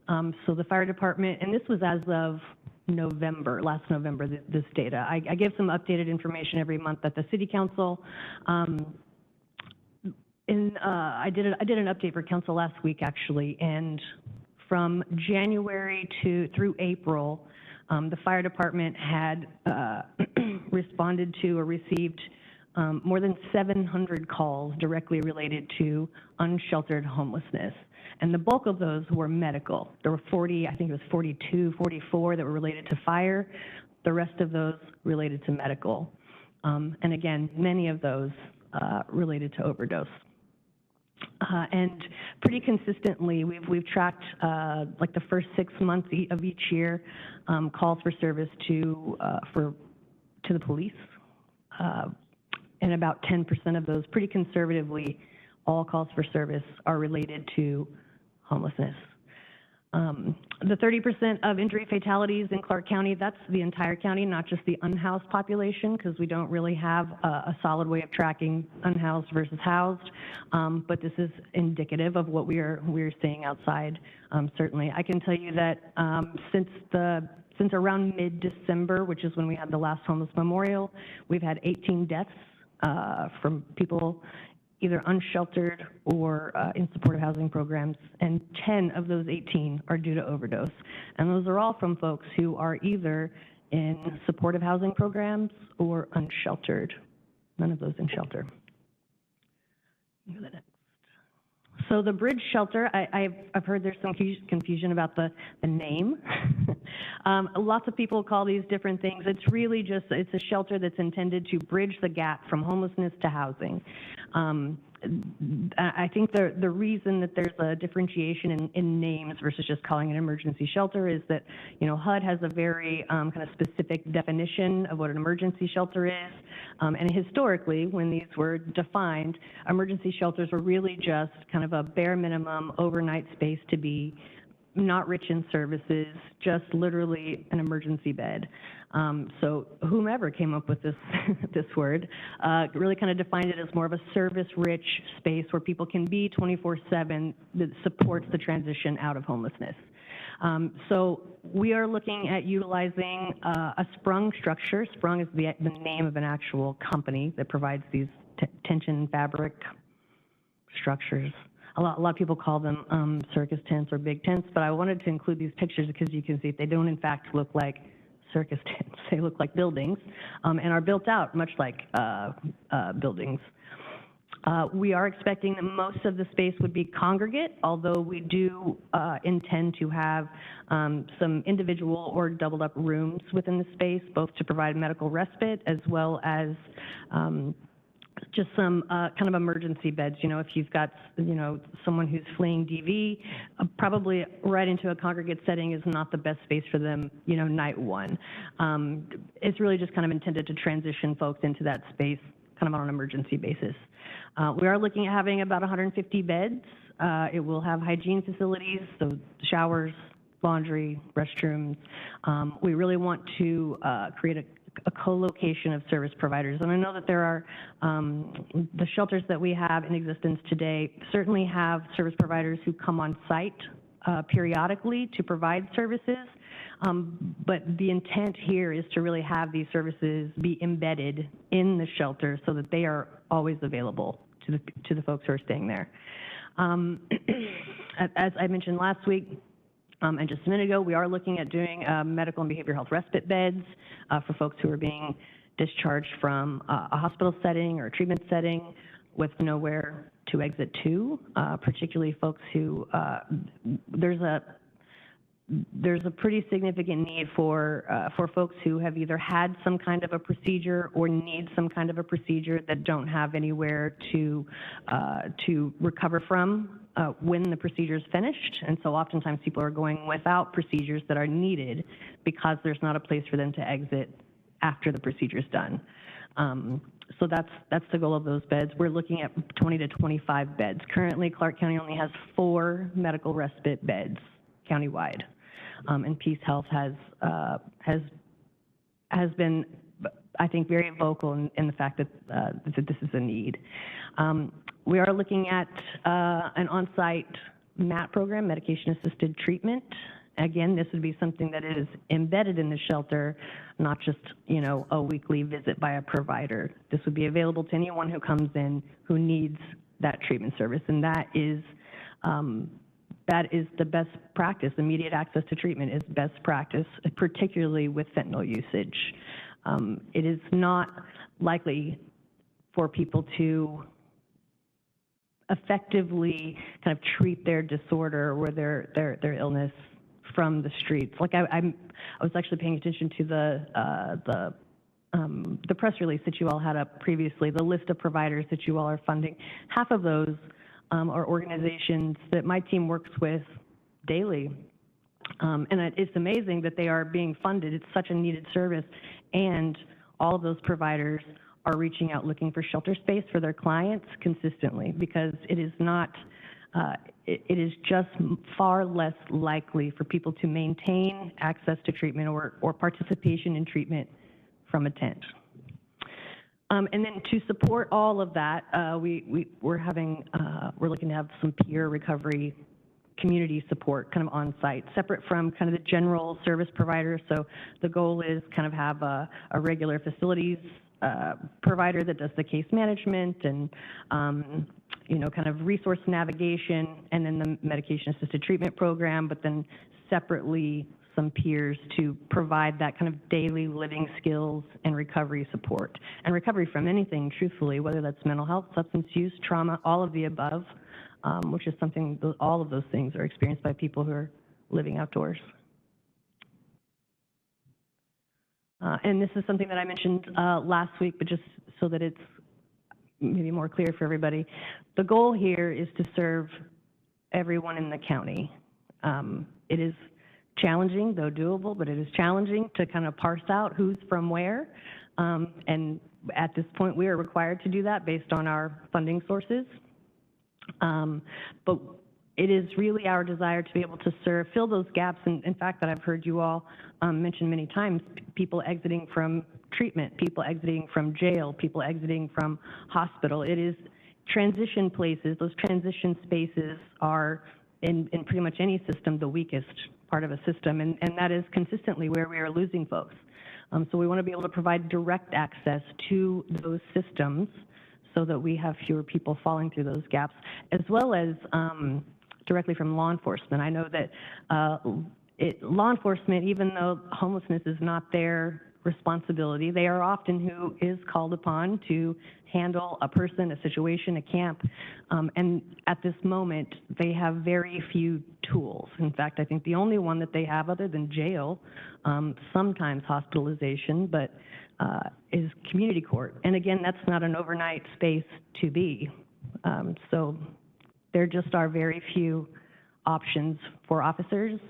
So the fire department, and this was as of November, last November, this data. I give some updated information every month at the city council. I did an update for council last week, actually, and from January through April, the fire department had responded to or received more than 700 calls directly related to unsheltered homelessness. And the bulk of those were medical. There were 40, I think it was 42, 44 that were related to fire. The rest of those related to medical. And again, many of those related to overdose. And pretty consistently, we've tracked like the first 6 months of each year, calls for service to the police. And about 10% of those, pretty conservatively, all calls for service are related to homelessness. The 30% of injury fatalities in Clark County, that's the entire county, not just the unhoused population, because we don't really have a solid way of tracking unhoused versus housed. But this is indicative of what we're seeing outside. Certainly, I can tell you that since around mid-December, which is when we had the last homeless memorial, we've had 18 deaths from people either unsheltered or in supportive housing programs, and 10 of those 18 are due to overdose. And those are all from folks who are either in supportive housing programs or unsheltered. None of those in shelter. Go to the next. So the bridge shelter, I've heard there's some confusion about the name. Lots of people call these different things. It's really just, it's a shelter that's intended to bridge the gap from homelessness to housing. I think the reason that there's a differentiation in names versus just calling it an emergency shelter is that, you know, HUD has a very kind of specific definition of what an emergency shelter is. And historically, when these were defined, emergency shelters were really just kind of a bare minimum overnight space to be not rich in services, just literally an emergency bed. So whomever came up with this this word really kind of defined it as more of a service-rich space where people can be 24/7 that supports the transition out of homelessness. So we are looking at utilizing a sprung structure. Sprung is the name of an actual company that provides these tension fabric structures. A lot of people call them circus tents or big tents, but I wanted to include these pictures because you can see they don't in fact look like circus tents. They look like buildings and are built out much like buildings. We are expecting that most of the space would be congregate, although we do intend to have some individual or doubled up rooms within the space, both to provide medical respite as well as just some kind of emergency beds. You know, if you've got, you know, someone who's fleeing DV, probably right into a congregate setting is not the best space for them, you know, night one. It's really just kind of intended to transition folks into that space kind of on an emergency basis. We are looking at having about 150 beds. It will have hygiene facilities, so showers, laundry, restrooms. We really want to create a co-location of service providers. And I know that there are, the shelters that we have in existence today certainly have service providers who come on site periodically to provide services. But the intent here is to really have these services be embedded in the shelter so that they are always available to the folks who are staying there. As I mentioned last week, and just a minute ago, we are looking at doing medical and behavioral health respite beds for folks who are being discharged from a hospital setting or a treatment setting with nowhere to exit to, particularly folks who, there's a pretty significant need for folks who have either had some kind of a procedure or need some kind of a procedure that don't have anywhere to recover from when the procedure is finished. And so oftentimes people are going without procedures that are needed because there's not a place for them to exit after the procedure is done. So that's the goal of those beds. We're looking at 20 to 25 beds. Currently, Clark County only has 4 medical respite beds countywide. And Peace Health has been, I think, very vocal in the fact that this is a need. We are looking at an on-site MAT program, medication-assisted treatment. Again, this would be something that is embedded in the shelter, not just, you know, a weekly visit by a provider. This would be available to anyone who comes in who needs that treatment service, and that is the best practice. Immediate access to treatment is best practice, particularly with fentanyl usage. It is not likely for people to effectively kind of treat their disorder or their illness from the streets. Like I was actually paying attention to the press release that you all had up previously, the list of providers that you all are funding. Half of those are organizations that my team works with daily. And it's amazing that they are being funded. It's such a needed service. And all of those providers are reaching out looking for shelter space for their clients consistently, because it is not, it is just far less likely for people to maintain access to treatment or participation in treatment from a tent. And then to support all of that, we're looking to have some peer recovery community support kind of on site, separate from kind of the general service provider. So the goal is kind of have a regular facilities provider that does the case management and, you know, kind of resource navigation, and then the medication-assisted treatment program, but then separately some peers to provide that kind of daily living skills and recovery support. And recovery from anything, truthfully, whether that's mental health, substance use, trauma, all of the above, which is something, all of those things are experienced by people who are living outdoors. And this is something that I mentioned last week, but just so that it's maybe more clear for everybody. The goal here is to serve everyone in the county. It is challenging, though doable, but it is challenging to kind of parse out who's from where. And at this point, we are required to do that based on our funding sources. But it is really our desire to be able to fill those gaps. And in fact, that I've heard you all mention many times, people exiting from treatment, people exiting from jail, people exiting from hospital. It is transition places. Those transition spaces are in pretty much any system the weakest part of a system, and that is consistently where we are losing folks. So we want to be able to provide direct access to those systems so that we have fewer people falling through those gaps, as well as directly from law enforcement. I know that law enforcement, even though homelessness is not their responsibility, they are often who is called upon to handle a person, a situation, a camp, and at this moment, they have very few tools. In fact, I think the only one that they have, other than jail, sometimes hospitalization, but is community court. And again, that's not an overnight space to be. So there just are very few options for officers,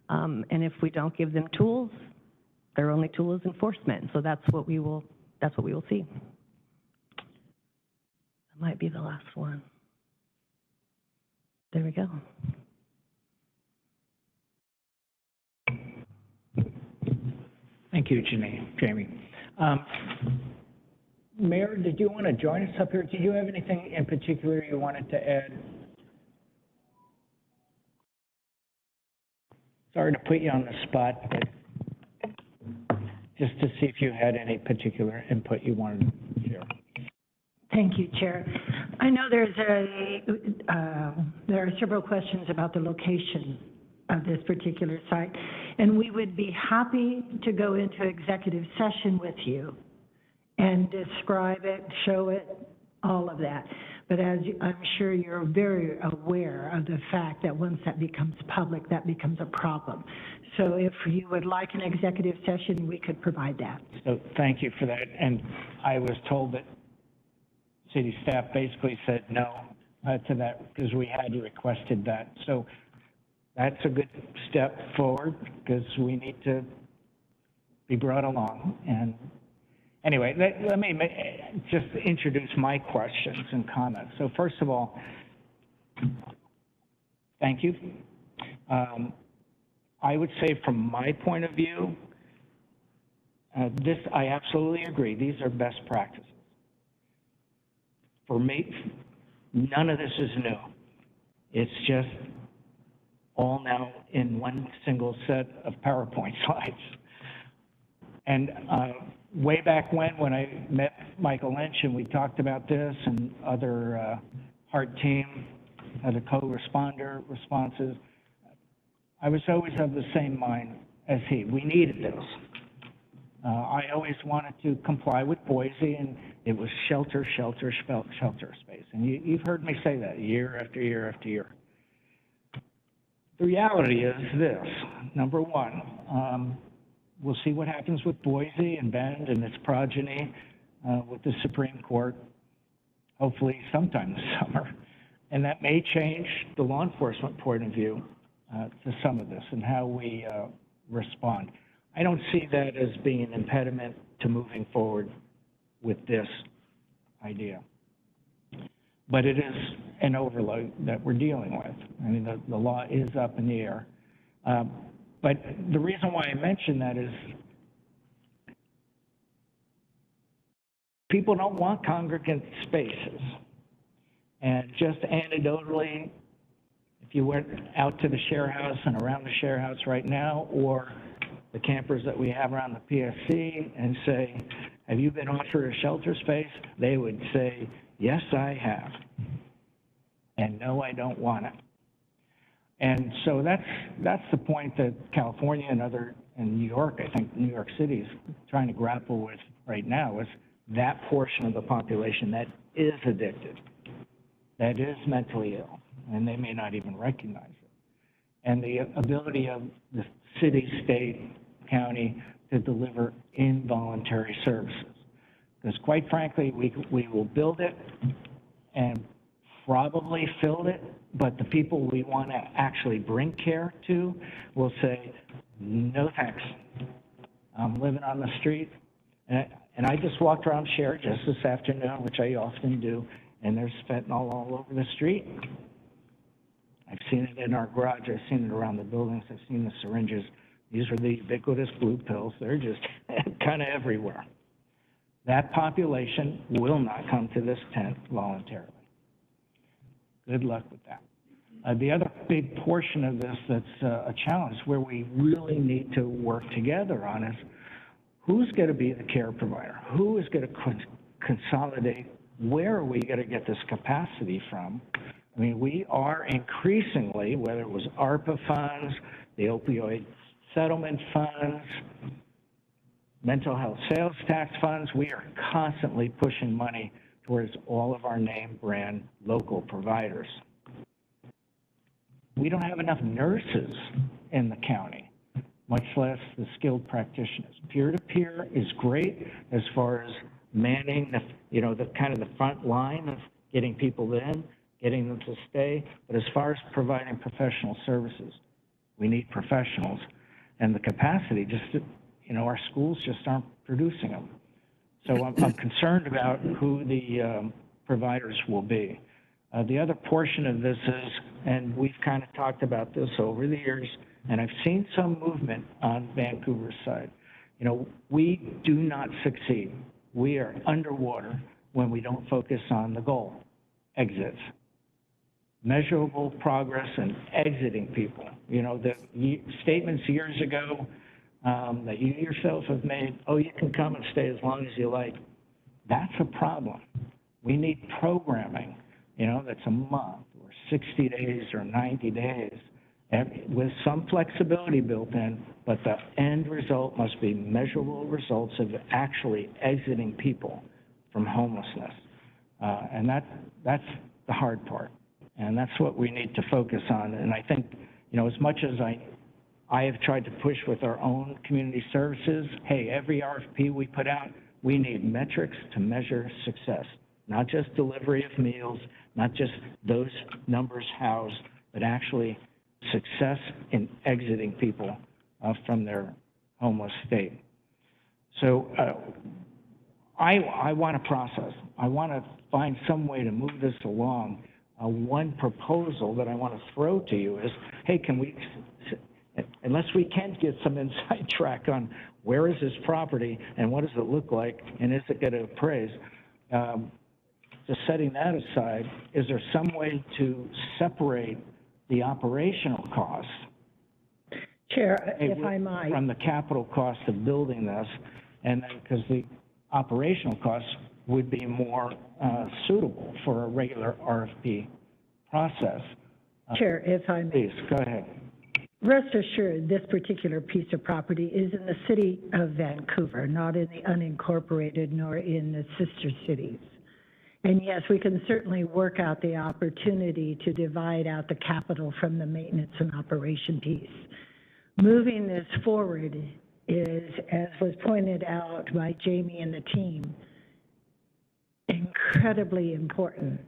and if we don't give them tools, their only tool is enforcement. So that's what we will see. That might be the last one. There we go. Thank you, Jamie. Mayor, did you want to join us up here? Do you have anything in particular you wanted to add? Sorry to put you on the spot, but just to see if you had any particular input you wanted to share. Thank you, Chair. I know there are several questions about the location of this particular site, and we would be happy to go into executive session with you and describe it, show it, all of that. But as I'm sure you're very aware of the fact that once that becomes public, that becomes a problem. So if you would like an executive session, we could provide that. So thank you for that. And I was told that city staff basically said no to that because we had requested that. So that's a good step forward because we need to be brought along. And anyway, let me just introduce my questions and comments. So first of all, thank you. I would say from my point of view, I absolutely agree. These are best practices. For me, none of this is new. It's just all now in one single set of PowerPoint slides. And way back when I met Michael Lynch and we talked about this and other HEART team, the co-responder responses, I was always of the same mind as he. We needed this. I always wanted to comply with Boise, and it was shelter, shelter, shelter space. And you've heard me say that year after year after year. The reality is this. Number one, we'll see what happens with Boise and Bend and its progeny with the Supreme Court, hopefully sometime this summer. And that may change the law enforcement point of view to some of this and how we respond. I don't see that as being an impediment to moving forward with this idea. But it is an overload that we're dealing with. I mean, the law is up in the air. But the reason why I mention that is people don't want congregate spaces. And just anecdotally, if you went out to the share house and around the share house right now, or the campers that we have around the PSC and say, have you been offered a shelter space? They would say, yes, I have. And no, I don't want it. And so that's the point that California and New York, I think New York City is trying to grapple with right now, is that portion of the population that is addicted, that is mentally ill, and they may not even recognize it. And the ability of the city, state, county to deliver involuntary services. Because quite frankly, we will build it and probably fill it, but the people we want to actually bring care to will say, no thanks. I'm living on the street. And I just walked around Share just this afternoon, which I often do, and there's fentanyl all over the street. I've seen it in our garage. I've seen it around the buildings. I've seen the syringes. These are the ubiquitous blue pills. They're just kind of everywhere. That population will not come to this tent voluntarily. Good luck with that. The other big portion of this that's a challenge where we really need to work together on is who's going to be the care provider? Who is going to consolidate? Where are we going to get this capacity from? I mean, we are increasingly, whether it was ARPA funds, the opioid settlement funds, mental health sales tax funds, we are constantly pushing money towards all of our name brand local providers. We don't have enough nurses in the county, much less the skilled practitioners. Peer-to-peer is great as far as manning the kind of the front line of getting people in, getting them to stay, but as far as providing professional services, we need professionals. And the capacity our schools just aren't producing them. So I'm concerned about who the providers will be. The other portion of this is, and we've kind of talked about this over the years, and I've seen some movement on Vancouver's side. We do not succeed. We are underwater when we don't focus on the goal, exits. Measurable progress in exiting people. The statements years ago that you yourself have made, oh, you can come and stay as long as you like. That's a problem. We need programming, that's a month or 60 days or 90 days with some flexibility built in, but the end result must be measurable results of actually exiting people from homelessness. And that's the hard part. And that's what we need to focus on. And I think, as much as I have tried to push with our own community services, hey, every RFP we put out, we need metrics to measure success, not just delivery of meals, not just those numbers housed, but actually success in exiting people from their homeless state. So I want a process. I want to find some way to move this along. One proposal that I want to throw to you is, hey, unless we can get some inside track on where is this property and what does it look like and is it going to appraise, just setting that aside, is there some way to separate the operational costs? Chair, if I might. From the capital cost of building this, and then because the operational costs would be more suitable for a regular RFP process. Chair, if I may. Please, go ahead. Rest assured, this particular piece of property is in the city of Vancouver, not in the unincorporated nor in the sister cities. And yes, we can certainly work out the opportunity to divide out the capital from the maintenance and operation piece. Moving this forward is, as was pointed out by Jamie and the team, incredibly important.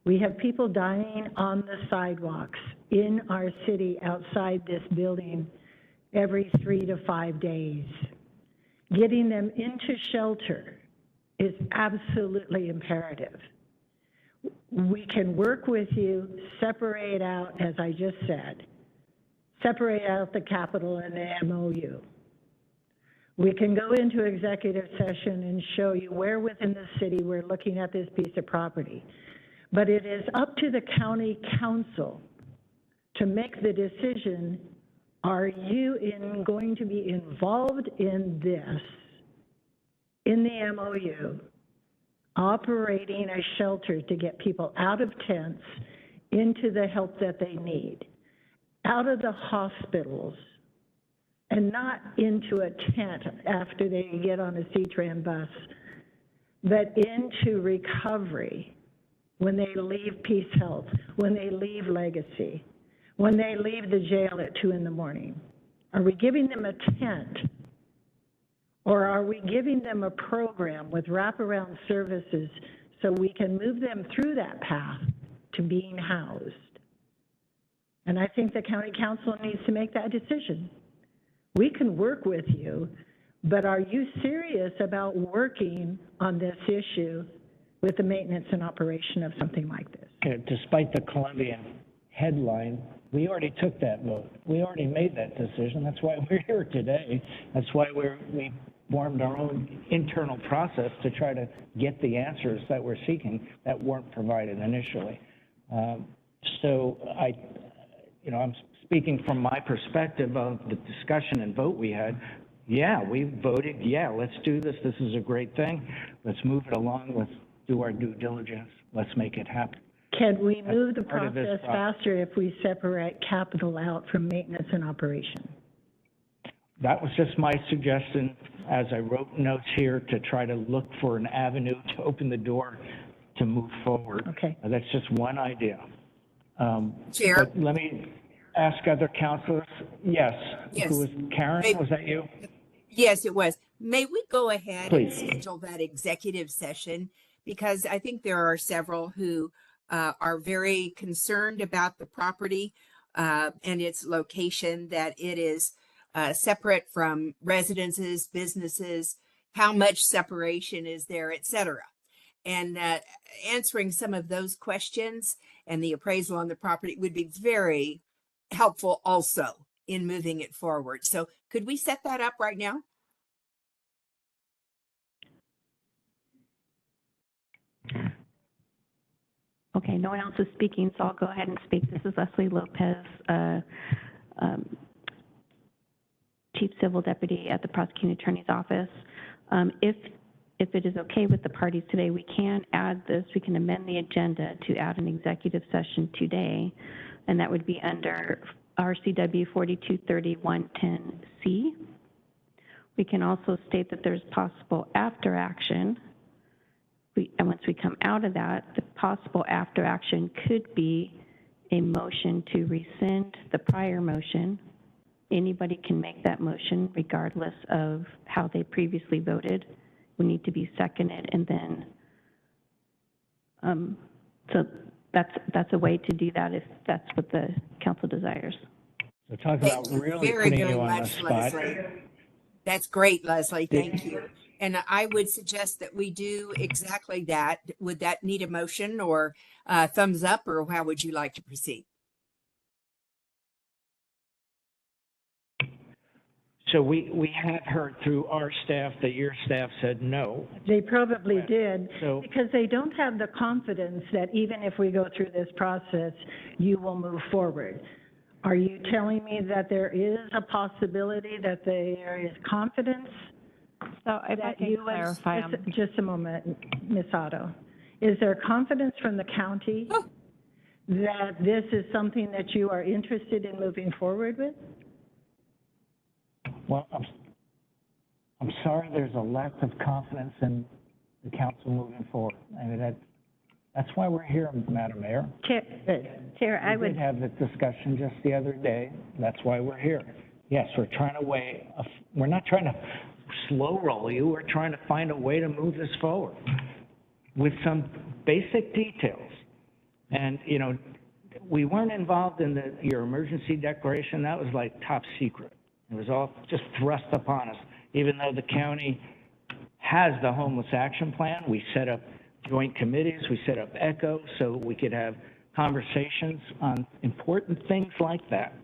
We have people dying on the sidewalks in our city outside this building every 3 to 5 days. Getting them into shelter is absolutely imperative. We can work with you, separate out, as I just said, separate out the capital and the MOU. We can go into executive session and show you where within the city we're looking at this piece of property. But it is up to the county council to make the decision, are you going to be involved in this, in the MOU, operating a shelter to get people out of tents into the help that they need, out of the hospitals, and not into a tent after they get on a C-Tran bus, but into recovery when they leave Peace Health, when they leave Legacy, when they leave the jail at 2 in the morning. Are we giving them a tent? Or are we giving them a program with wraparound services so we can move them through that path to being housed? And I think the county council needs to make that decision. We can work with you, but are you serious about working on this issue with the maintenance and operation of something like this? Despite the Columbian headline, we already took that vote. We already made that decision. That's why we're here today. That's why we formed our own internal process to try to get the answers that we're seeking that weren't provided initially. So I'm speaking from my perspective of the discussion and vote we had. Yeah, we voted, yeah, let's do this. This is a great thing. Let's move it along. Let's do our due diligence. Let's make it happen. Can we move the process faster if we separate capital out from maintenance and operation? That was just my suggestion as I wrote notes here to try to look for an avenue to open the door to move forward. Okay. That's just one idea. Chair? But let me ask other councilors. Yes. Yes. Who was Karen? May- Was that you? Yes, it was. May we go ahead and Please. schedule that executive session? Because I think there are several who are very concerned about the property and its location, that it is separate from residences, businesses, how much separation is there, et cetera. And answering some of those questions and the appraisal on the property would be very helpful also in moving it forward. So could we set that up right now? Okay, no one else is speaking, so I'll go ahead and speak. This is Leslie Lopez, Chief Civil Deputy at the Prosecuting Attorney's Office. If it is okay with the parties today, we can add this, we can amend the agenda to add an executive session today, and that would be under RCW 4230-110C. We can also state that there's possible after action. And once we come out of that, the possible after action could be a motion to rescind the prior motion. Anybody can make that motion regardless of how they previously voted. We need to be seconded, and then, so that's a way to do that if that's what the council desires. So talk about really very, putting very you on the much, spot. Leslie. That's great, Leslie. Thank you. And I would suggest that we do exactly that. Would that need a motion or thumbs up, or how would you like to proceed? So we have heard through our staff that your staff said no. They probably did, So- because they don't have the confidence that even if we go through this process, you will move forward. Are you telling me that there is a possibility that there is confidence? So if I that can you would- clarify, just a moment, Ms. Otto. Is there confidence from the county that this is something that you are interested in moving forward with? Well, I'm sorry there's a lack of confidence in the council moving forward. I mean, that's why we're here, Madam Mayor. Chair, I We would, did have this discussion just the other day. That's why we're here. Yes, we're trying to we're not trying to slow roll you. We're trying to find a way to move this forward with some basic details. And, you know, we weren't involved in your emergency declaration. That was like top secret. It was all just thrust upon us. Even though the county has the homeless action plan, we set up joint committees, we set up ECHO so we could have conversations on important things like that.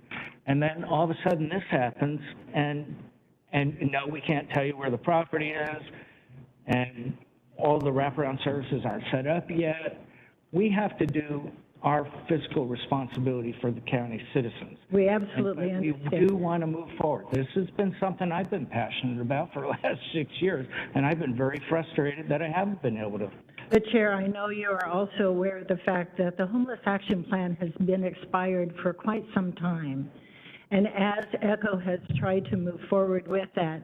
And then all of a sudden this happens, and no, we can't tell you where the property is, and all the wraparound services aren't set up yet. We have to do our fiscal responsibility for the county citizens. We absolutely And we understand. do want to move forward. This has been something I've been passionate about for the last 6 years, and I've been very frustrated that I haven't been able to. But Chair, I know you are also aware of the fact that the Homeless Action Plan has been expired for quite some time. And as ECHO has tried to move forward with that,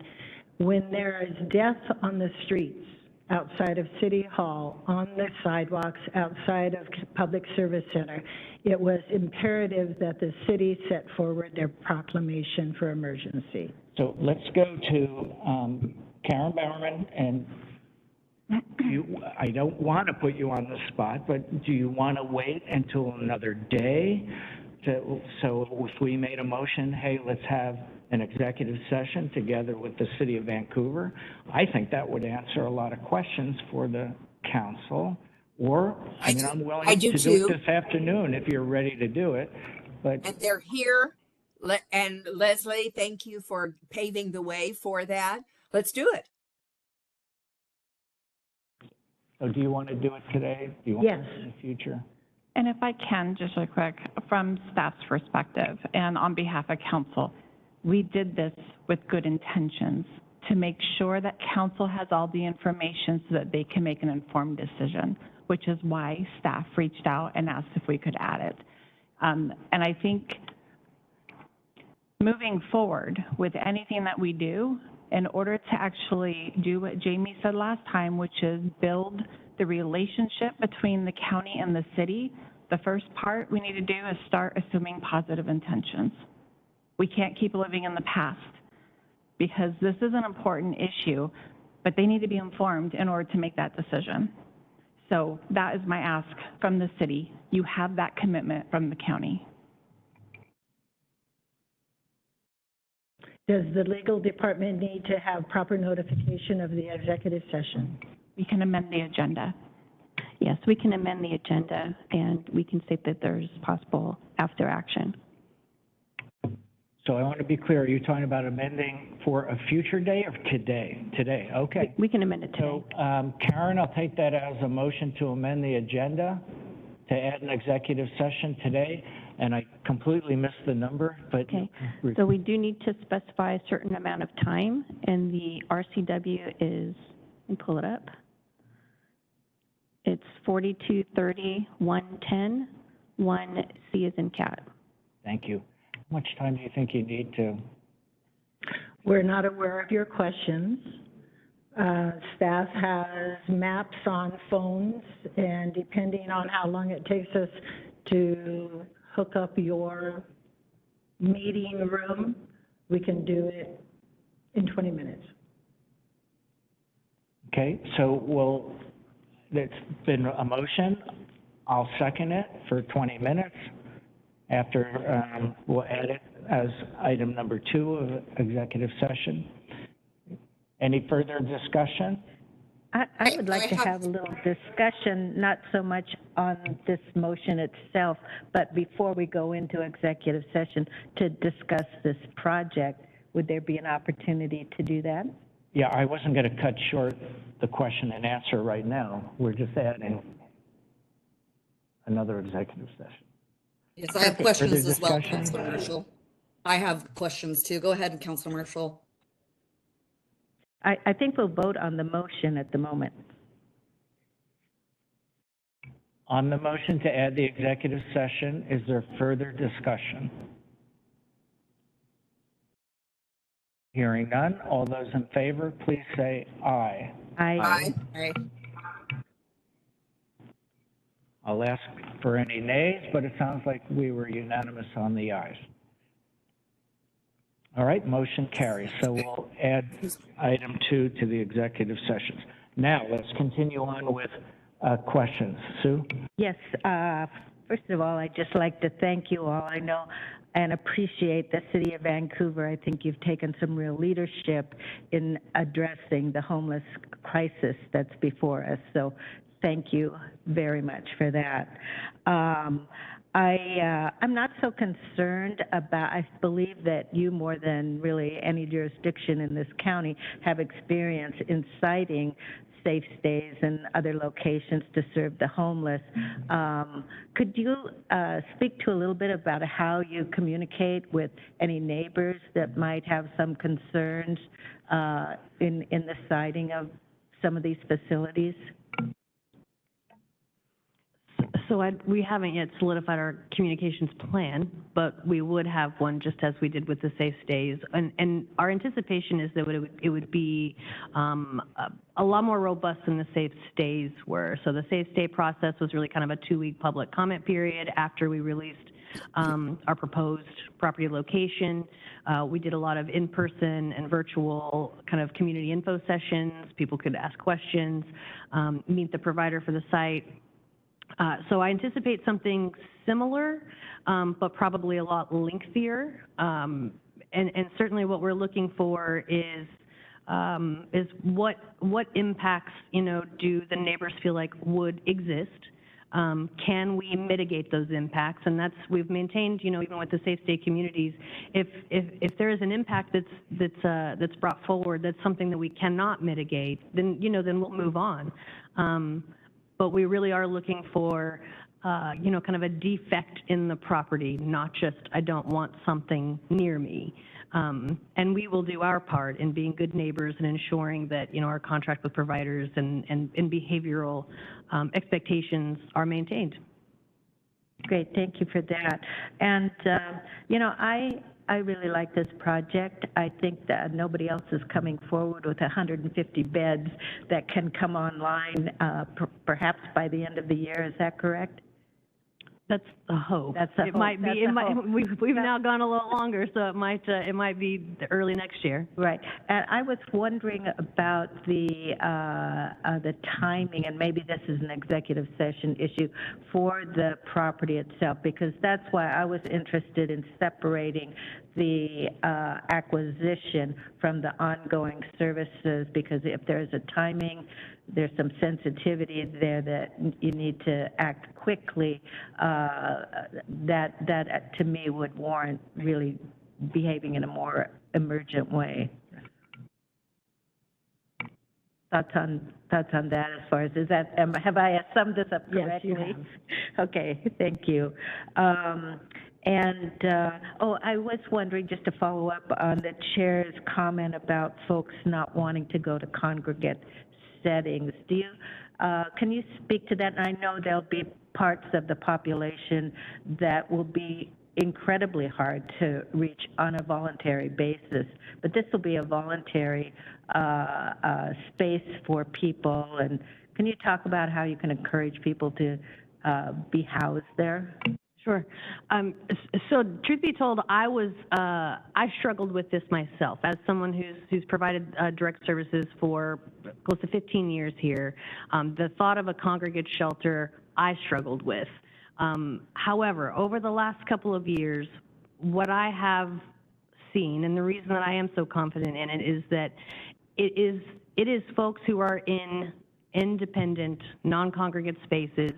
when there is death on the streets, outside of City Hall, on the sidewalks, outside of Public Service Center, it was imperative that the city set forward their proclamation for emergency. So let's go to Karen Bowerman, and I don't want to put you on the spot, but do you want to wait until another day? So if we made a motion, hey, let's have an executive session together with the City of Vancouver, I think that would answer a lot of questions for the council. Or, I mean, I'm willing to do it this afternoon if you're ready to do it, but. And they're here. And Leslie, thank you for paving the way for that. Let's do it. So do you want to do it today? Do you want Yes. to do it in the future? And if I can, just really quick, from staff's perspective and on behalf of council, we did this with good intentions to make sure that council has all the information so that they can make an informed decision, which is why staff reached out and asked if we could add it. And I think moving forward with anything that we do, in order to actually do what Jamie said last time, which is build the relationship between the county and the city, the first part we need to do is start assuming positive intentions. We can't keep living in the past because this is an important issue, but they need to be informed in order to make that decision. So that is my ask from the city. You have that commitment from the county. Does the legal department need to have proper notification of the executive session? We can amend the agenda. Yes, we can amend the agenda, and we can state that there's possible after action. So I want to be clear, are you talking about amending for a future day or today? Today, okay. We can amend it today. So Karen, I'll take that as a motion to amend the agenda to add an executive session today, and I completely missed the number, but. Okay, so we do need to specify a certain amount of time, and the RCW is, let me pull it up. It's 4230, 110, 1C as in cat. Thank you. How much time do you think you need to? We're not aware of your questions. Staff has maps on phones, and depending on how long it takes us to hook up your meeting room, we can do it in 20 minutes. Okay, so it's been a motion. I'll second it for 20 minutes. After, we'll add it as item number 2 of executive session. Any further discussion? I would like to have a little discussion, not so much on this motion itself, but before we go into executive session to discuss this project. Would there be an opportunity to do that? Yeah, I wasn't going to cut short the question and answer right now. We're just adding another executive session. Yes, I have questions Further as well, discussion? Councilor Marshall. I have questions too. Go ahead, Councilor Marshall. I think we'll vote on the motion at the moment. On the motion to add the executive session, is there further discussion? Hearing none, all those in favor, please say aye. Aye. Aye. I'll ask for any nays, but it sounds like we were unanimous on the ayes. All right, motion carries. So we'll add item 2 to the executive sessions. Now, let's continue on with questions. Sue? Yes, First of all, I'd just like to thank you all. I know and appreciate the City of Vancouver. I think you've taken some real leadership in addressing the homeless crisis that's before us. So thank you very much for that. I'm not so concerned about, I believe that you more than really any jurisdiction in this county have experience in citing safe stays and other locations to serve the homeless. Could you speak to a little bit about how you communicate with any neighbors that might have some concerns in the citing of some of these facilities? So we haven't yet solidified our communications plan, but we would have one just as we did with the safe stays. And our anticipation is that it would be a lot more robust than the safe stays were. So the safe stay process was really kind of a 2-week public comment period after we released our proposed property location. We did a lot of in-person and virtual kind of community info sessions. People could ask questions, meet the provider for the site. So I anticipate something similar, but probably a lot lengthier. And certainly what we're looking for is what impacts, do the neighbors feel like would exist? Can we mitigate those impacts? And we've maintained, even with the safe stay communities, if there is an impact that's brought forward, that's something that we cannot mitigate, then we'll move on. But we really are looking for, kind of a defect in the property, not just, I don't want something near me. And we will do our part in being good neighbors and ensuring that, our contract with providers and behavioral expectations are maintained. Great, thank you for that. And, I really like this project. I think that nobody else is coming forward with 150 beds that can come online perhaps by the end of the year. Is that correct? That's the hope. That's the it hope. might be. That's It the might. hope. We've now gone a little longer, so it might be early next year. Right. And I was wondering about the timing, and maybe this is an executive session issue for the property itself, because that's why I was interested in separating the acquisition from the ongoing services, because if there's a timing, there's some sensitivity there that you need to act quickly, that to me would warrant really behaving in a more emergent way. Thoughts on that as far as, have I summed this up correctly? Yes, you have. Okay, thank you. I was wondering, just to follow up on the chair's comment about folks not wanting to go to congregate settings. Can you speak to that? And I know there'll be parts of the population that will be incredibly hard to reach on a voluntary basis, but this will be a voluntary space for people. And can you talk about how you can encourage people to be housed there? Sure. So truth be told, I struggled with this myself as someone who's provided direct services for close to 15 years here. The thought of a congregate shelter, I struggled with. However, over the last couple of years, what I have seen, and the reason that I am so confident in it, is that it is folks who are in independent, non-congregate spaces,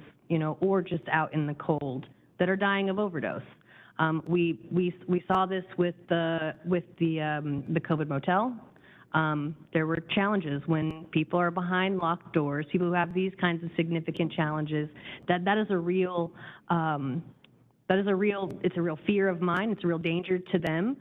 or just out in the cold, that are dying of overdose. We saw this with the COVID motel. There were challenges when people are behind locked doors, people who have these kinds of significant challenges. That is a real it's a real fear of mine. It's a real danger to them.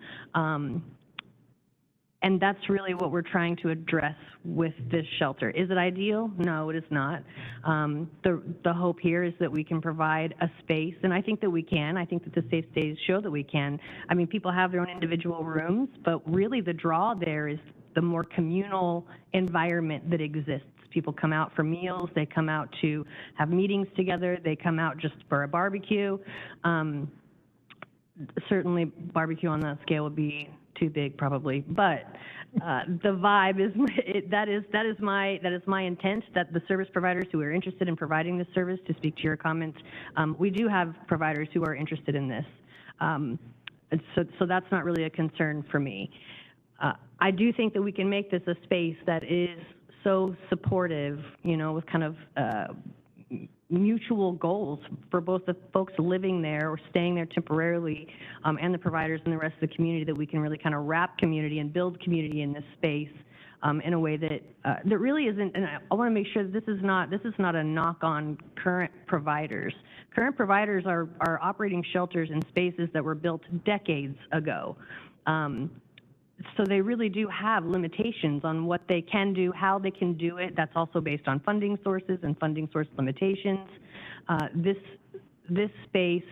And that's really what we're trying to address with this shelter. Is it ideal? No, it is not. The hope here is that we can provide a space, and I think that we can. I think that the safe stays show that we can. I mean, people have their own individual rooms, but really the draw there is the more communal environment that exists. People come out for meals, they come out to have meetings together, they come out just for a barbecue. Certainly barbecue on that scale would be too big probably, but The vibe is, that is my intent, that the service providers who are interested in providing this service, to speak to your comments, we do have providers who are interested in this. So that's not really a concern for me. I do think that we can make this a space that is so supportive, you know, with kind of mutual goals for both the folks living there or staying there temporarily and the providers and the rest of the community, that we can really kind of wrap community and build community in this space in a way that that really isn't. And I want to make sure that this is not a knock on current providers. Current providers are operating shelters in spaces that were built decades ago. So they really do have limitations on what they can do, how they can do it. That's also based on funding sources and funding source limitations. This space,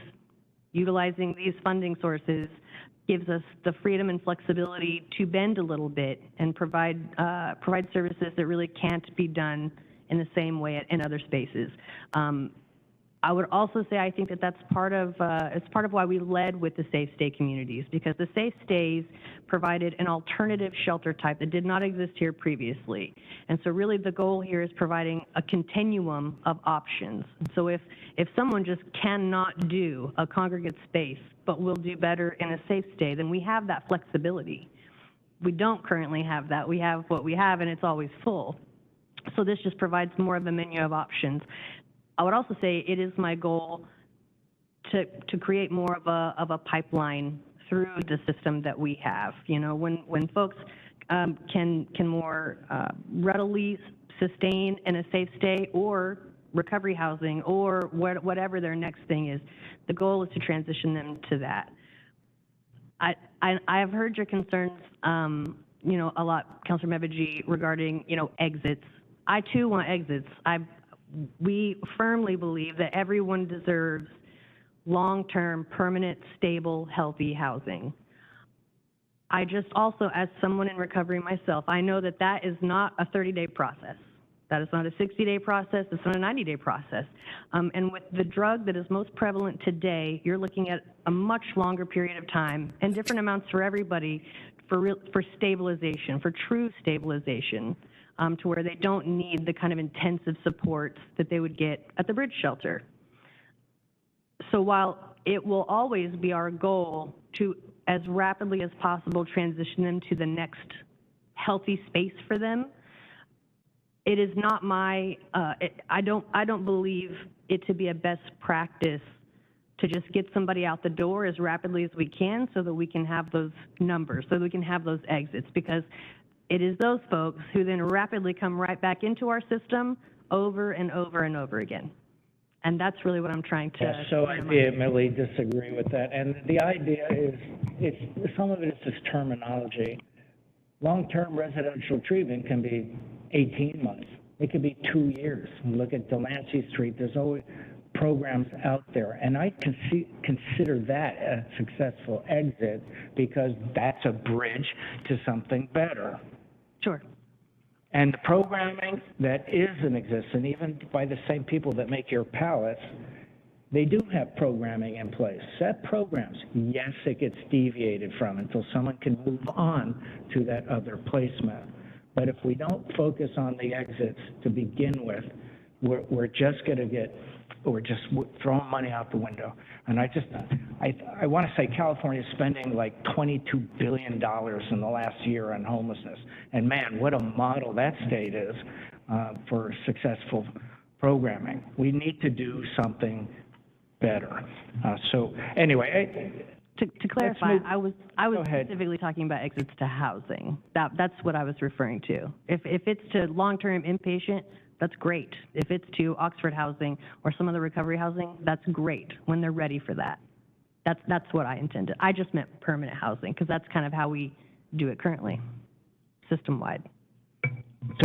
utilizing these funding sources, gives us the freedom and flexibility to bend a little bit and provide services that really can't be done in the same way in other spaces. I would also say I think that that's part of it's part of why we led with the Safe Stay communities, because the Safe Stays provided an alternative shelter type that did not exist here previously. And so really the goal here is providing a continuum of options. So if someone just cannot do a congregate space but will do better in a Safe Stay, then we have that flexibility. We don't currently have that. We have what we have, and it's always full. So this just provides more of a menu of options. I would also say it is my goal to create more of a pipeline through the system that we have. You know, when folks can more readily sustain in a Safe Stay or recovery housing or whatever their next thing is, the goal is to transition them to that. I have heard your concerns, you know, a lot, Councilor Mevaji, regarding, you know, exits. I too want exits. We firmly believe that everyone deserves long-term, permanent, stable, healthy housing. I just also, as someone in recovery myself, I know that that is not a 30-day process. That is not a 60-day process. It's not a 90-day process. And with the drug that is most prevalent today, you're looking at a much longer period of time and different amounts for everybody for stabilization, for true stabilization. To where they don't need the kind of intensive supports that they would get at the bridge shelter. So while it will always be our goal to, as rapidly as possible, transition them to the next healthy space for them, it is not my, I don't believe it to be a best practice to just get somebody out the door as rapidly as we can so that we can have those numbers, so that we can have those exits, because it is those folks who then rapidly come right back into our system over and over and over again. And that's really what I'm trying to. Yeah, so I vehemently disagree with that. And the idea is, some of it is just terminology. Long-term residential treatment can be 18 months. It could be 2 years. Look at Delancey Street. There's always programs out there. And I consider that a successful exit because that's a bridge to something better. Sure. And the programming that is in existence, even by the same people that make your pallets, they do have programming in place, set programs. Yes, it gets deviated from until someone can move on to that other placement. But if we don't focus on the exits to begin with, we're just going to get, we're just throwing money out the window. And I want to say California is spending like $22 billion in the last year on homelessness. And man, what a model that state is for successful programming. We need to do something better. So anyway. To clarify, I was specifically talking about exits to housing. That's what I was referring to. If it's to long-term inpatient, that's great. If it's to Oxford housing or some other recovery housing, that's great when they're ready for that. That's what I intended. I just meant permanent housing because that's kind of how we do it currently, system-wide.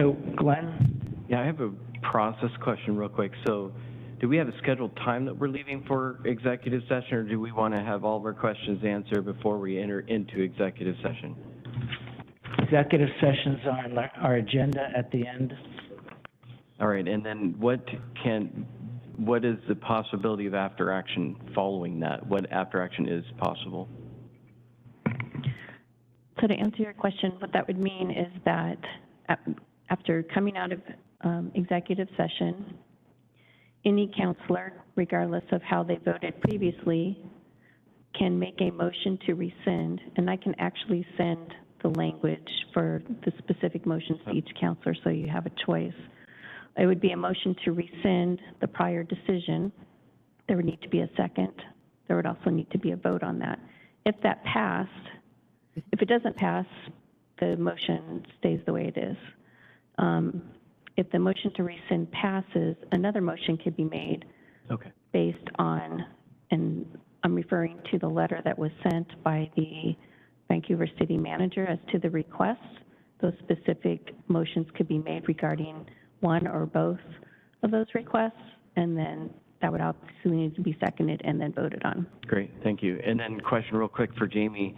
So Glenn? Yeah, I have a process question real quick. So do we have a scheduled time that we're leaving for executive session, or do we want to have all of our questions answered before we enter into executive session? Executive sessions are on our agenda at the end. All right, and then what is the possibility of after action following that? What after action is possible? It's So to answer your question, what that would mean is that after coming out of executive session, any counselor, regardless of how they voted previously, can make a motion to rescind, and I can actually send the language for the specific motions to each counselor so you have a choice. It would be a motion to rescind the prior decision. There would need to be a second. There would also need to be a vote on that. If that passed, if it doesn't pass, the motion stays the way it is. If the motion to rescind passes, another motion could be made based on, and I'm referring to the letter that was sent by the Vancouver City Manager as to the request. Those specific motions could be made regarding one or both of those requests, and then that would obviously need to be seconded and then voted on. Great, thank you. And then question real quick for Jamie.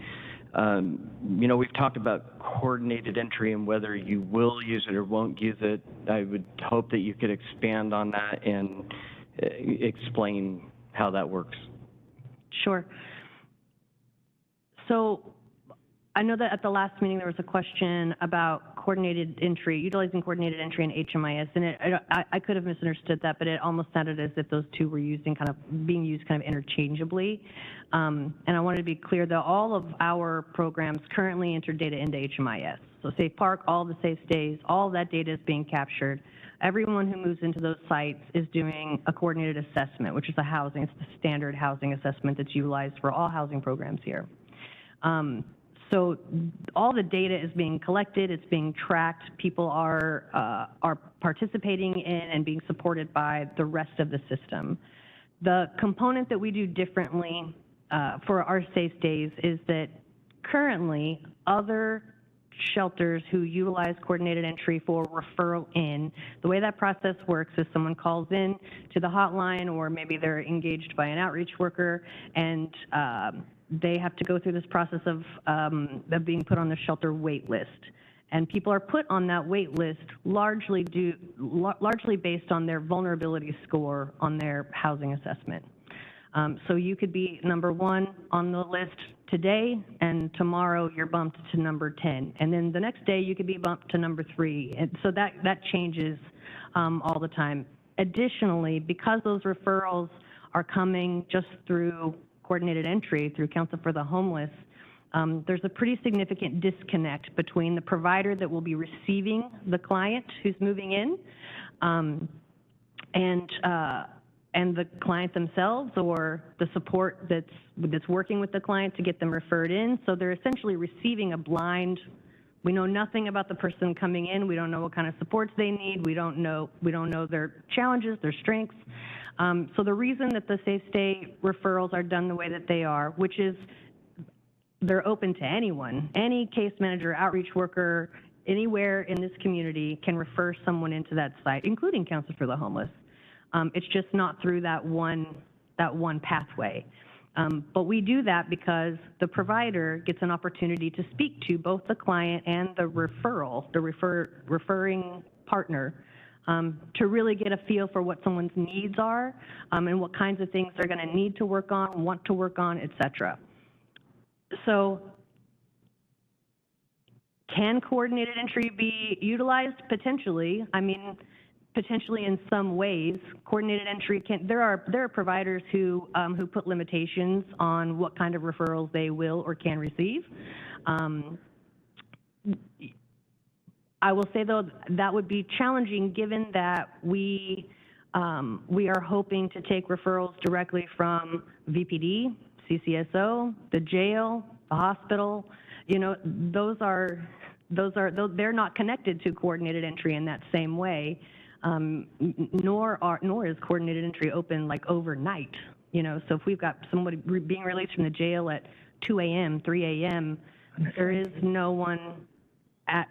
You know, we've talked about coordinated entry and whether you will use it or won't use it. I would hope that you could expand on that and explain how that works. Sure. So I know that at the last meeting there was a question about coordinated entry, utilizing coordinated entry in HMIS, and I could have misunderstood that, but it almost sounded as if those two were being used kind of interchangeably. And I wanted to be clear that all of our programs currently enter data into HMIS. So Safe Park, all the safe stays, all of that data is being captured. Everyone who moves into those sites is doing a coordinated assessment, which is it's the standard housing assessment that's utilized for all housing programs here. So all the data is being collected, it's being tracked, people are participating in and being supported by the rest of the system. The component that we do differently for our safe stays is that currently other shelters who utilize coordinated entry for referral in, the way that process works is someone calls in to the hotline, or maybe they're engaged by an outreach worker, and they have to go through this process of being put on the shelter wait list. And people are put on that wait list largely based on their vulnerability score on their housing assessment. So you could be number 1 on the list today, and tomorrow you're bumped to number 10. And then the next day you could be bumped to number 3. And so that changes all the time. Additionally, because those referrals are coming just through coordinated entry, through Council for the Homeless, there's a pretty significant disconnect between the provider that will be receiving the client who's moving in and the client themselves, or the support that's working with the client to get them referred in. So they're essentially receiving a blind. We know nothing about the person coming in. We don't know what kind of supports they need. We don't know their challenges, their strengths. So the reason that the Safe Stay referrals are done the way that they are, which is they're open to anyone, any case manager, outreach worker, anywhere in this community can refer someone into that site, including Council for the Homeless. It's just not through that one pathway. But we do that because the provider gets an opportunity to speak to both the client and the referring partner, to really get a feel for what someone's needs are, and what kinds of things they're going to need to work on, want to work on, et cetera. So can coordinated entry be utilized? Potentially. I mean, potentially in some ways. Coordinated entry there are providers who put limitations on what kind of referrals they will or can receive. I will say, though, that would be challenging given that we are hoping to take referrals directly from VPD, CCSO, the jail, the hospital. You know, they're not connected to coordinated entry in that same way, nor is coordinated entry open like overnight. You know, so if we've got somebody being released from the jail at 2 a.m., 3 a.m., there is no one at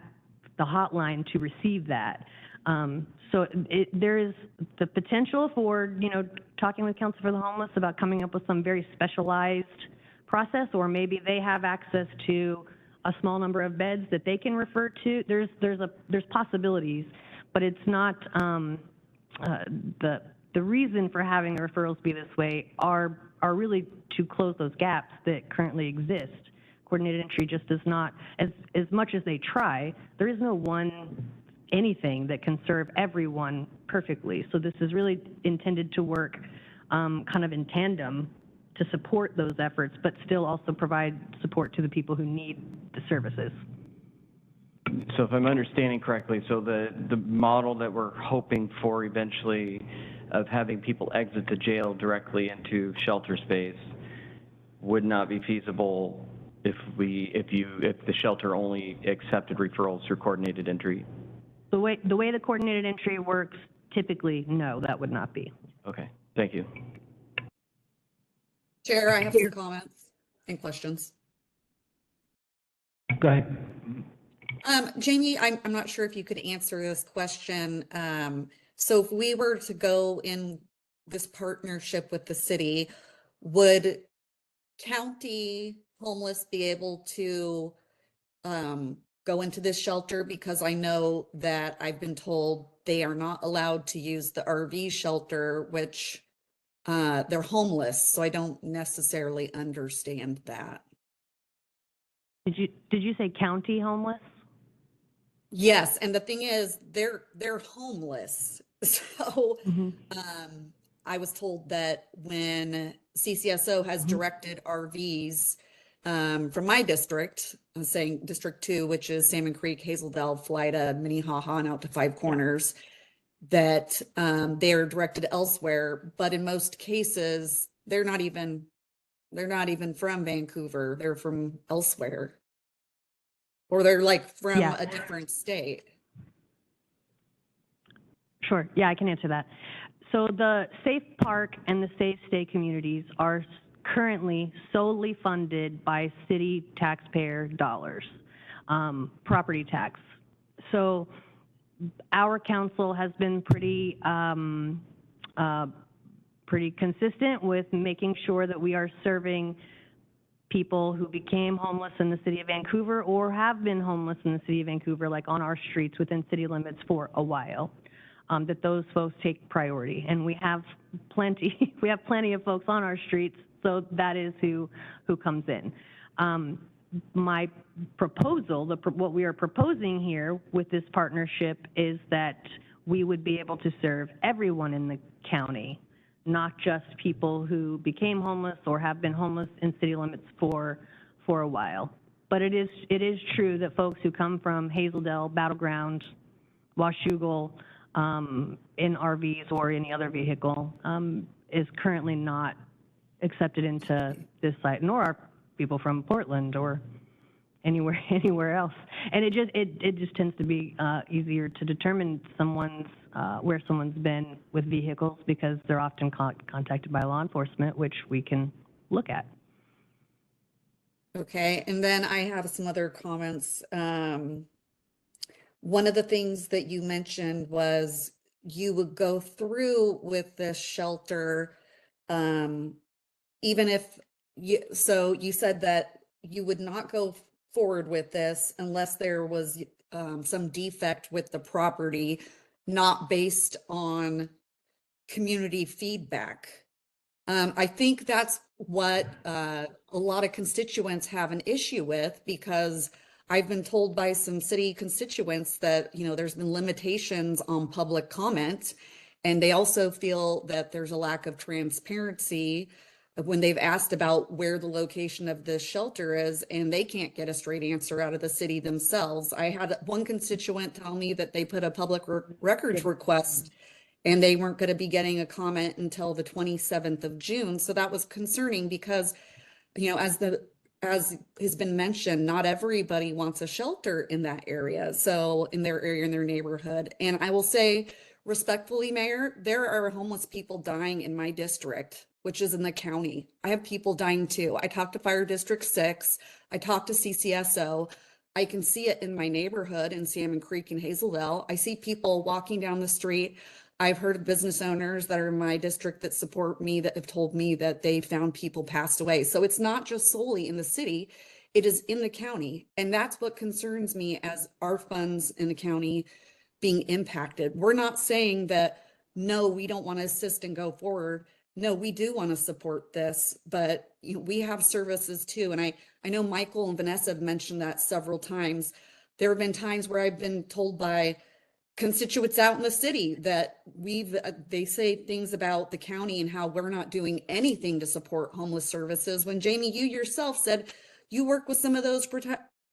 the hotline to receive that. So there is the potential for, you know, talking with Council for the Homeless about coming up with some very specialized process, or maybe they have access to a small number of beds that they can refer to. There's possibilities, but it's not the reason for having the referrals be this way are really to close those gaps that currently exist coordinated entry just does not, as much as they try, there is no one anything that can serve everyone perfectly. So this is really intended to work kind of in tandem to support those efforts, but still also provide support to the people who need the services. So if I'm understanding correctly, so the model that we're hoping for eventually of having people exit the jail directly into shelter space would not be feasible if the shelter only accepted referrals through coordinated entry? The way the coordinated entry works, typically, no, that would not be. Okay, thank you. Chair, I have some comments and questions. Go ahead. Jamie, I'm not sure if you could answer this question. So if we were to go in this partnership with the city, would county homeless be able to go into this shelter? Because I know that I've been told they are not allowed to use the RV shelter, which they're homeless. So I don't necessarily understand that. Did you say county homeless? Yes, and the thing is, they're homeless. So I was told that when CCSO has directed RVs from my district, I'm saying District 2, which is Salmon Creek, Hazeldale, Flida, Minnehaha, and out to Five Corners, that they are directed elsewhere. But in most cases, they're not even from Vancouver. They're from elsewhere. Or they're like from a different state. Sure, yeah, I can answer that. So the Safe Park and the Safe Stay communities are currently solely funded by city taxpayer dollars, property tax. So our council has been pretty consistent with making sure that we are serving people who became homeless in the city of Vancouver or have been homeless in the city of Vancouver, like on our streets within city limits for a while, that those folks take priority. And we have plenty of folks on our streets, so that is who comes in. My proposal, what we are proposing here with this partnership is that we would be able to serve everyone in the county, not just people who became homeless or have been homeless in city limits for a while. But it is true that folks who come from Hazeldale, Battleground, Washougal, in RVs or any other vehicle, is currently not accepted into this site, nor are people from Portland or anywhere else. And it just tends to be easier to determine where someone's been with vehicles because they're often contacted by law enforcement, which we can look at. Okay, and then I have some other comments. One of the things that you mentioned was you would go through with this shelter, even if so you said that you would not go forward with this unless there was some defect with the property, not based on community feedback. I think that's what a lot of constituents have an issue with, because I've been told by some city constituents that, there's been limitations on public comment, and they also feel that there's a lack of transparency when they've asked about where the location of this shelter is, and they can't get a straight answer out of the city themselves. I had one constituent tell me that they put a public records request and they weren't going to be getting a comment until the 27th of June. So that was concerning because, as has been mentioned, not everybody wants a shelter in that area. So in their area, in their neighborhood. And I will say respectfully, Mayor, there are homeless people dying in my district, which is in the county. I have people dying too. I talked to Fire District 6. I talked to CCSO. I can see it in my neighborhood in Salmon Creek and Hazeldale. I see people walking down the street. I've heard of business owners that are in my district that support me that have told me that they found people passed away. So it's not just solely in the city, it is in the county. And that's what concerns me as our funds in the county being impacted. We're not saying that, no, we don't want to assist and go forward. no, we do want to support this, but we have services too. And I know Michael and Vanessa have mentioned that several times. There have been times where I've been told by constituents out in the city that they say things about the county and how we're not doing anything to support homeless services. When Jamie, you yourself said you work with some of those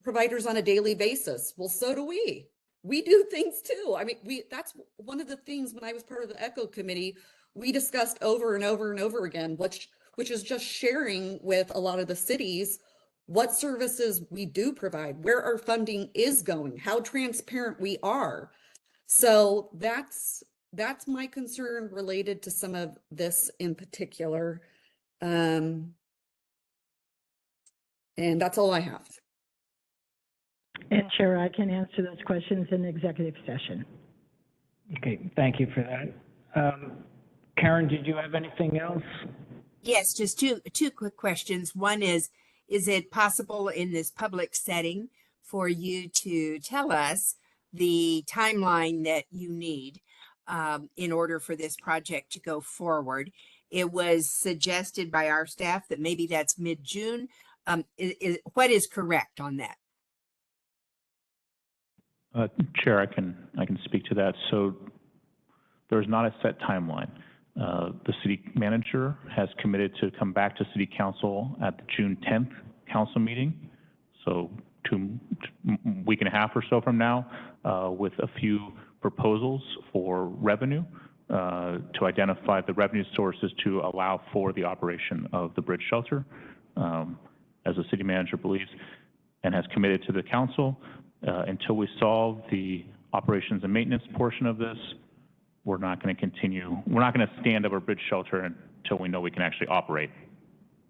providers on a daily basis. Well, so do we. We do things too. I mean, that's one of the things when I was part of the ECHO committee, we discussed over and over and over again, which is just sharing with a lot of the cities what services we do provide, where our funding is going, how transparent we are. So that's my concern related to some of this in particular. And that's all I have. And Chair, I can answer those questions in executive session. Okay, thank you for that. Karen, did you have anything else? Yes, just two quick questions. One is it possible in this public setting for you to tell us the timeline that you need in order for this project to go forward? It was suggested by our staff that maybe that's mid-June. What is correct on that? Chair, I can speak to that. So there's not a set timeline. The city manager has committed to come back to city council at the June 10th council meeting. So week and a half or so from now, with a few proposals for revenue to identify the revenue sources to allow for the operation of the bridge shelter, as the city manager believes and has committed to the council. Until we solve the operations and maintenance portion of this, we're not going to continue. We're not going to stand up a bridge shelter until we know we can actually operate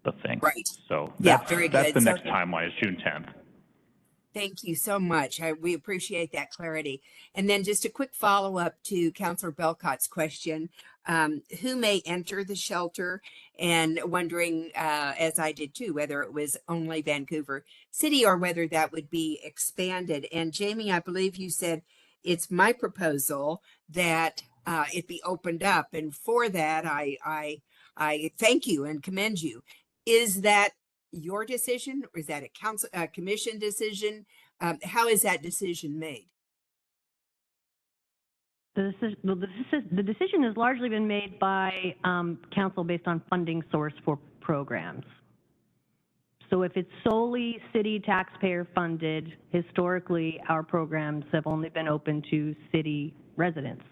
the thing. Right. So Yeah, very good. that's the next timeline is June 10th. Thank you so much. We appreciate that clarity. And then just a quick follow-up to Councilor Belcott's question. Who may enter the shelter? And wondering, as I did too, whether it was only Vancouver City or whether that would be expanded. And Jamie, I believe you said it's my proposal that it be opened up. And for that, I thank you and commend you. Is that your decision, or is that a commission decision? How is that decision made? The decision has largely been made by council based on funding source for programs. So if it's solely city taxpayer funded, historically our programs have only been open to city residents.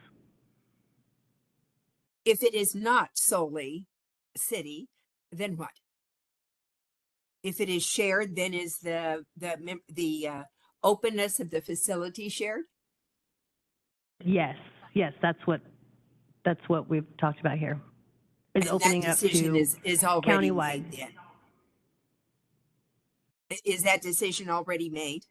If it is not solely city, then what? If it is shared, then is the openness of the facility shared? Yes, that's what we've talked about here. Is and opening that up to decision is already countywide. made then. Is that decision already made?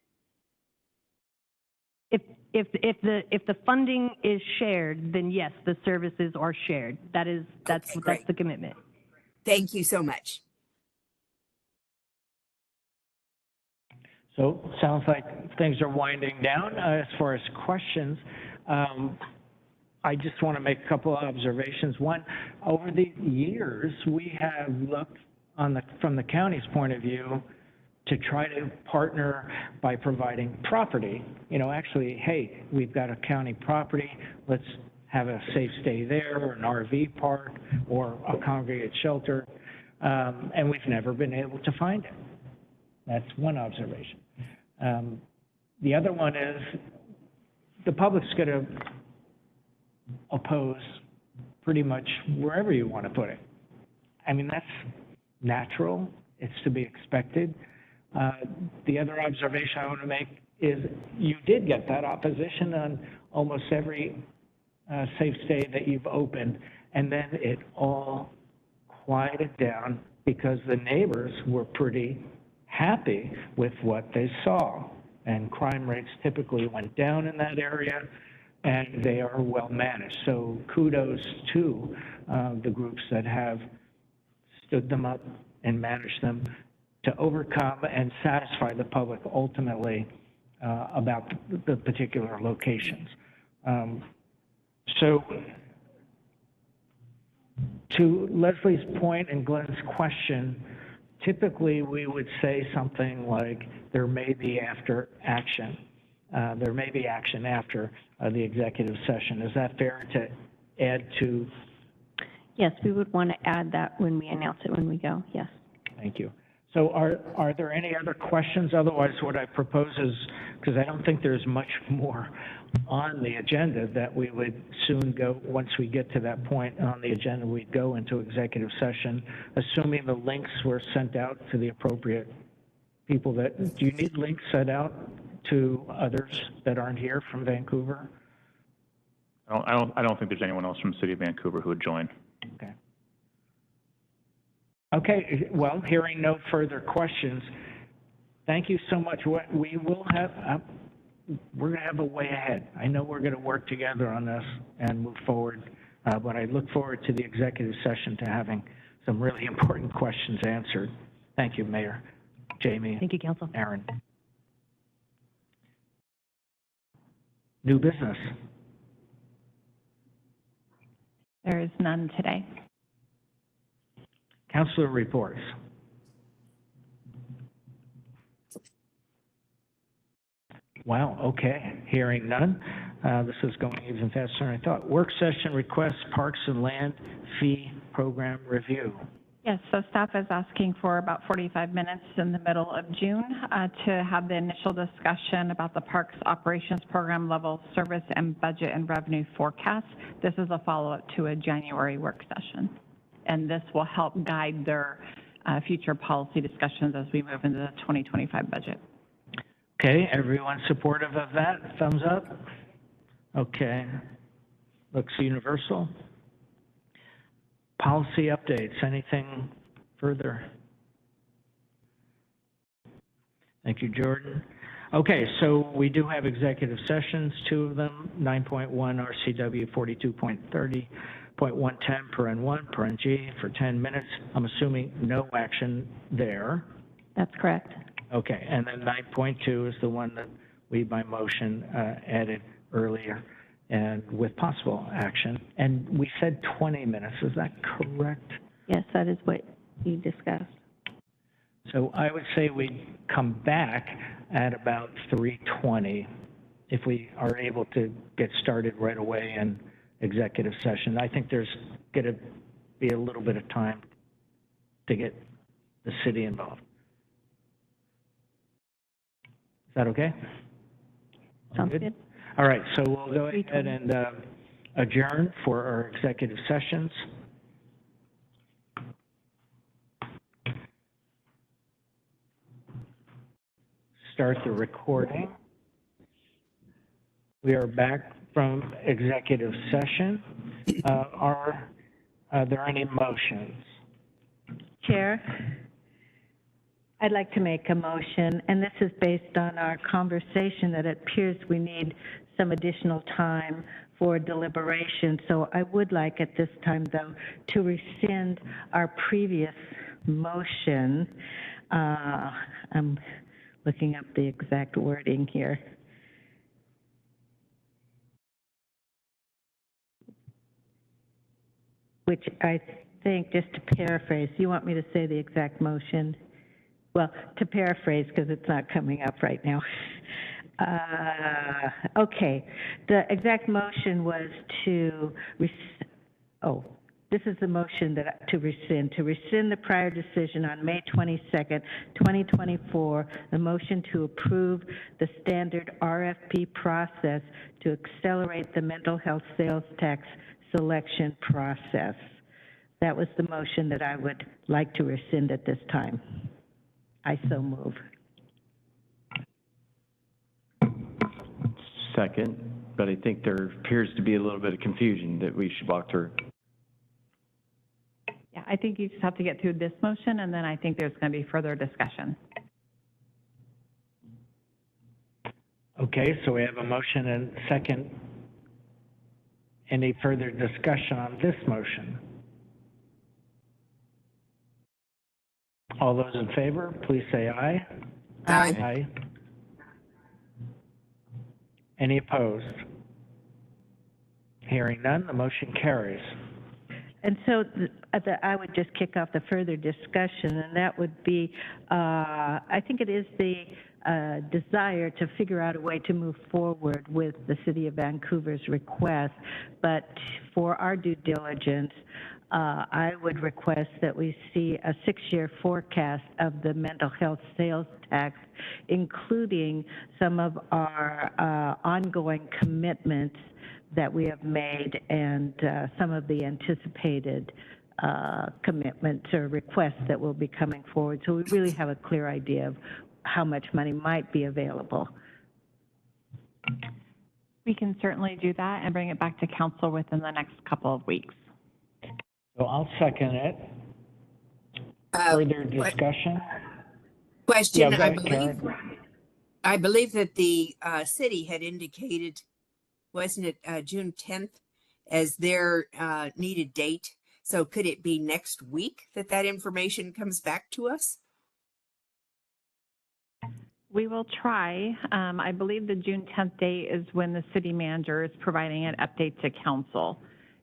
If the funding is shared, then yes, the services are shared. That's the commitment. Thank you so much. So sounds like things are winding down. As far as questions, I just want to make a couple of observations. One, over the years, we have looked from the county's point of view to try to partner by providing property. Actually, hey, we've got a county property, let's have a safe stay there, or an RV park, or a congregate shelter, and we've never been able to find it. That's one observation. The other one is the public's going to oppose pretty much wherever you want to put it. I mean, that's natural. It's to be expected. The other observation I want to make is you did get that opposition on almost every safe stay that you've opened, and then it all quieted down because the neighbors were pretty happy with what they saw. And crime rates typically went down in that area, and they are well managed. So kudos to the groups that have stood them up and managed them to overcome and satisfy the public ultimately about the particular locations. So To Leslie's point and Glenn's question, typically we would say something like, there may be action after the executive session. Is that fair to add to? Yes, we would want to add that when we announce it when we go, yes. Thank you. So are there any other questions? Otherwise, what I propose is, because I don't think there's much more on the agenda, that we would soon go, once we get to that point on the agenda, we'd go into executive session, assuming the links were sent out to the appropriate people that, do you need links sent out to others that aren't here from Vancouver? I don't think there's anyone else from the city of Vancouver who would join. Okay. Okay, well, hearing no further questions, thank you so much. We will have, we're going to have a way ahead. I know we're going to work together on this and move forward, but I look forward to the executive session to having some really important questions answered. Thank you, Mayor, Jamie. Thank you, Council. Aaron. New business. There is none today. Councilor reports. Wow, okay. Hearing none. This is going even faster than I thought. Work session request, Parks and Land Fee Program Review. Yes, so staff is asking for about 45 minutes in the middle of June to have the initial discussion about the Parks Operations Program level service and budget and revenue forecast. This is a follow-up to a January work session. And this will help guide their future policy discussions as we move into the 2025 budget. Okay, everyone supportive of that? Thumbs up? Okay. Looks universal. Policy updates, anything further? Thank you, Jordan. Okay, so we do have executive sessions, 2 of them, 9.1 RCW 42.30.110 per N1, per NG for 10 minutes. I'm assuming no action there. That's correct. Okay, and then 9.2 is the one that we by motion added earlier and with possible action. And we said 20 minutes, is that correct? Yes, that is what you discussed. So I would say we come back at about 3:20 if we are able to get started right away in executive session. I think there's going to be a little bit of time to get the city involved. Is that okay? Sounds good. All right, so we'll go ahead and adjourn for our executive sessions. Start the recording. We are back from executive session. Are there any motions? Chair, I'd like to make a motion, and this is based on our conversation that it appears we need some additional time for deliberation. So I would like at this time, though, to rescind our previous motion. I'm looking up the exact wording here. Which I think, just to paraphrase, you want me to say the exact motion? Well, to paraphrase, because it's not coming up right now. Okay, the exact motion was to, this is the motion that to rescind the prior decision on May 22nd, 2024, the motion to approve the standard RFP process to accelerate the mental health sales tax selection process. That was the motion that I would like to rescind at this time. I so move. Second, but I think there appears to be a little bit of confusion that we should walk through. Yeah, I think you just have to get through this motion, and then I think there's going to be further discussion. Okay, so we have a motion and second. Any further discussion on this motion? All those in favor, please say aye. Aye. Aye. Any opposed? Hearing none, the motion carries. And so I would just kick off the further discussion, and that would be, I think it is the desire to figure out a way to move forward with the City of Vancouver's request, but for our due diligence, I would request that we see a 6-year forecast of the mental health sales tax, including some of our ongoing commitments that we have made and some of the anticipated commitments or requests that will be coming forward. So we really have a clear idea of how much money might be available. We can certainly do that and bring it back to council within the next couple of weeks. So I'll second it. Further discussion? Question, Yeah, go ahead, Karen. I believe that the city had indicated, wasn't it June 10th, as their needed date? So could it be next week that that information comes back to us? We will try. I believe the June 10th date is when the city manager is providing an update to council.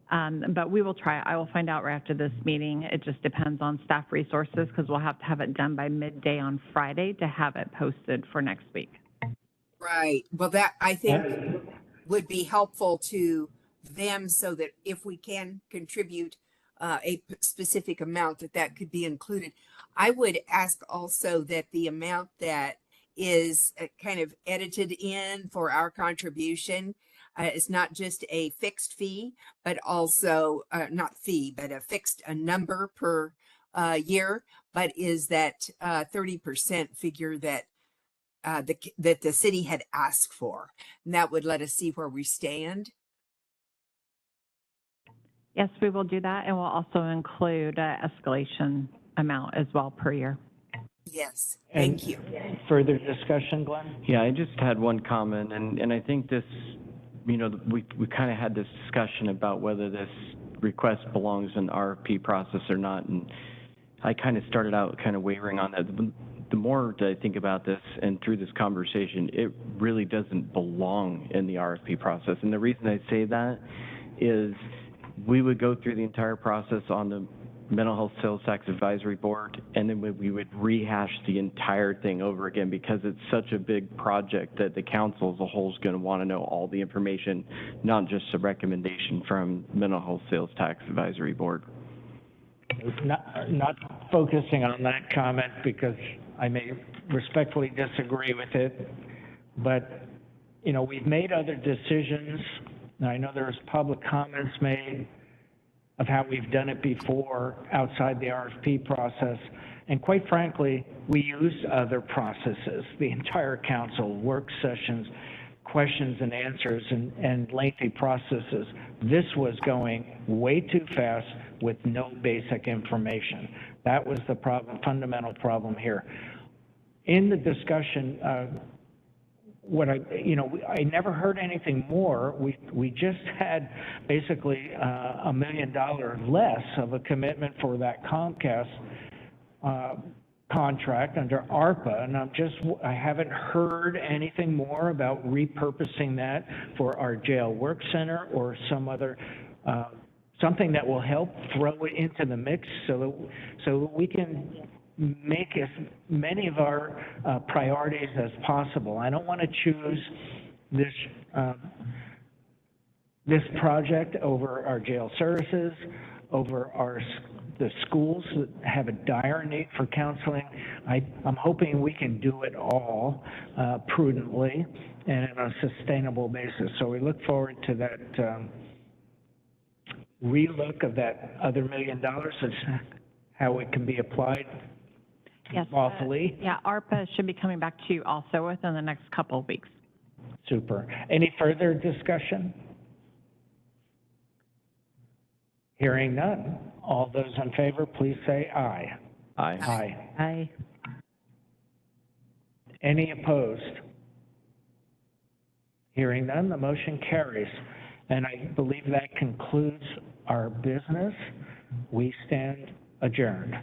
But we will try. I will find out right after this meeting. It just depends on staff resources because we'll have to have it done by midday on Friday to have it posted for next week. Right. Well, that I think would be helpful to them so that if we can contribute a specific amount, that could be included. I would ask also that the amount that is kind of edited in for our contribution is not just a fixed fee, but also not fee, but a number per year, but is that 30% figure that that the city had asked for, and that would let us see where we stand. Yes, we will do that, and we'll also include an escalation amount as well per year. Yes, And thank you. Further discussion, Glenn? Yeah, I just had one comment, and I think this, you know, we kind of had this discussion about whether this request belongs in the RFP process or not, and I kind of started out kind of wavering on that. The more that I think about this and through this conversation, it really doesn't belong in the RFP process. And the reason I say that is we would go through the entire process on the Mental Health Sales Tax Advisory Board, and then we would rehash the entire thing over again because it's such a big project that the council as a whole is going to want to know all the information, not just a recommendation from Mental Health Sales Tax Advisory Board. Not focusing on that comment because I may respectfully disagree with it, but, you know, we've made other decisions. Now, I know there's public comments made of how we've done it before outside the RFP process, and quite frankly, we used other processes, the entire council, work sessions, questions and answers, and lengthy processes. This was going way too fast with no basic information. That was the problem, fundamental problem here. In the discussion, I never heard anything more. We just had basically $1 million less of a commitment for that Comcast contract under ARPA, and I haven't heard anything more about repurposing that for our jail work center or some other something that will help throw it into the mix so we can make as many of our priorities as possible. I don't want to choose this project over our jail services, over the schools that have a dire need for counseling. I'm hoping we can do it all prudently and on a sustainable basis. So we look forward to that relook of that other $1 million and how it can be applied lawfully. Yeah, ARPA should be coming back to you also within the next couple of weeks. Super. Any further discussion? Hearing none. All those in favor, please say aye. Aye. Aye. Aye. Any opposed? Hearing none, the motion carries. And I believe that concludes our business. We stand adjourned.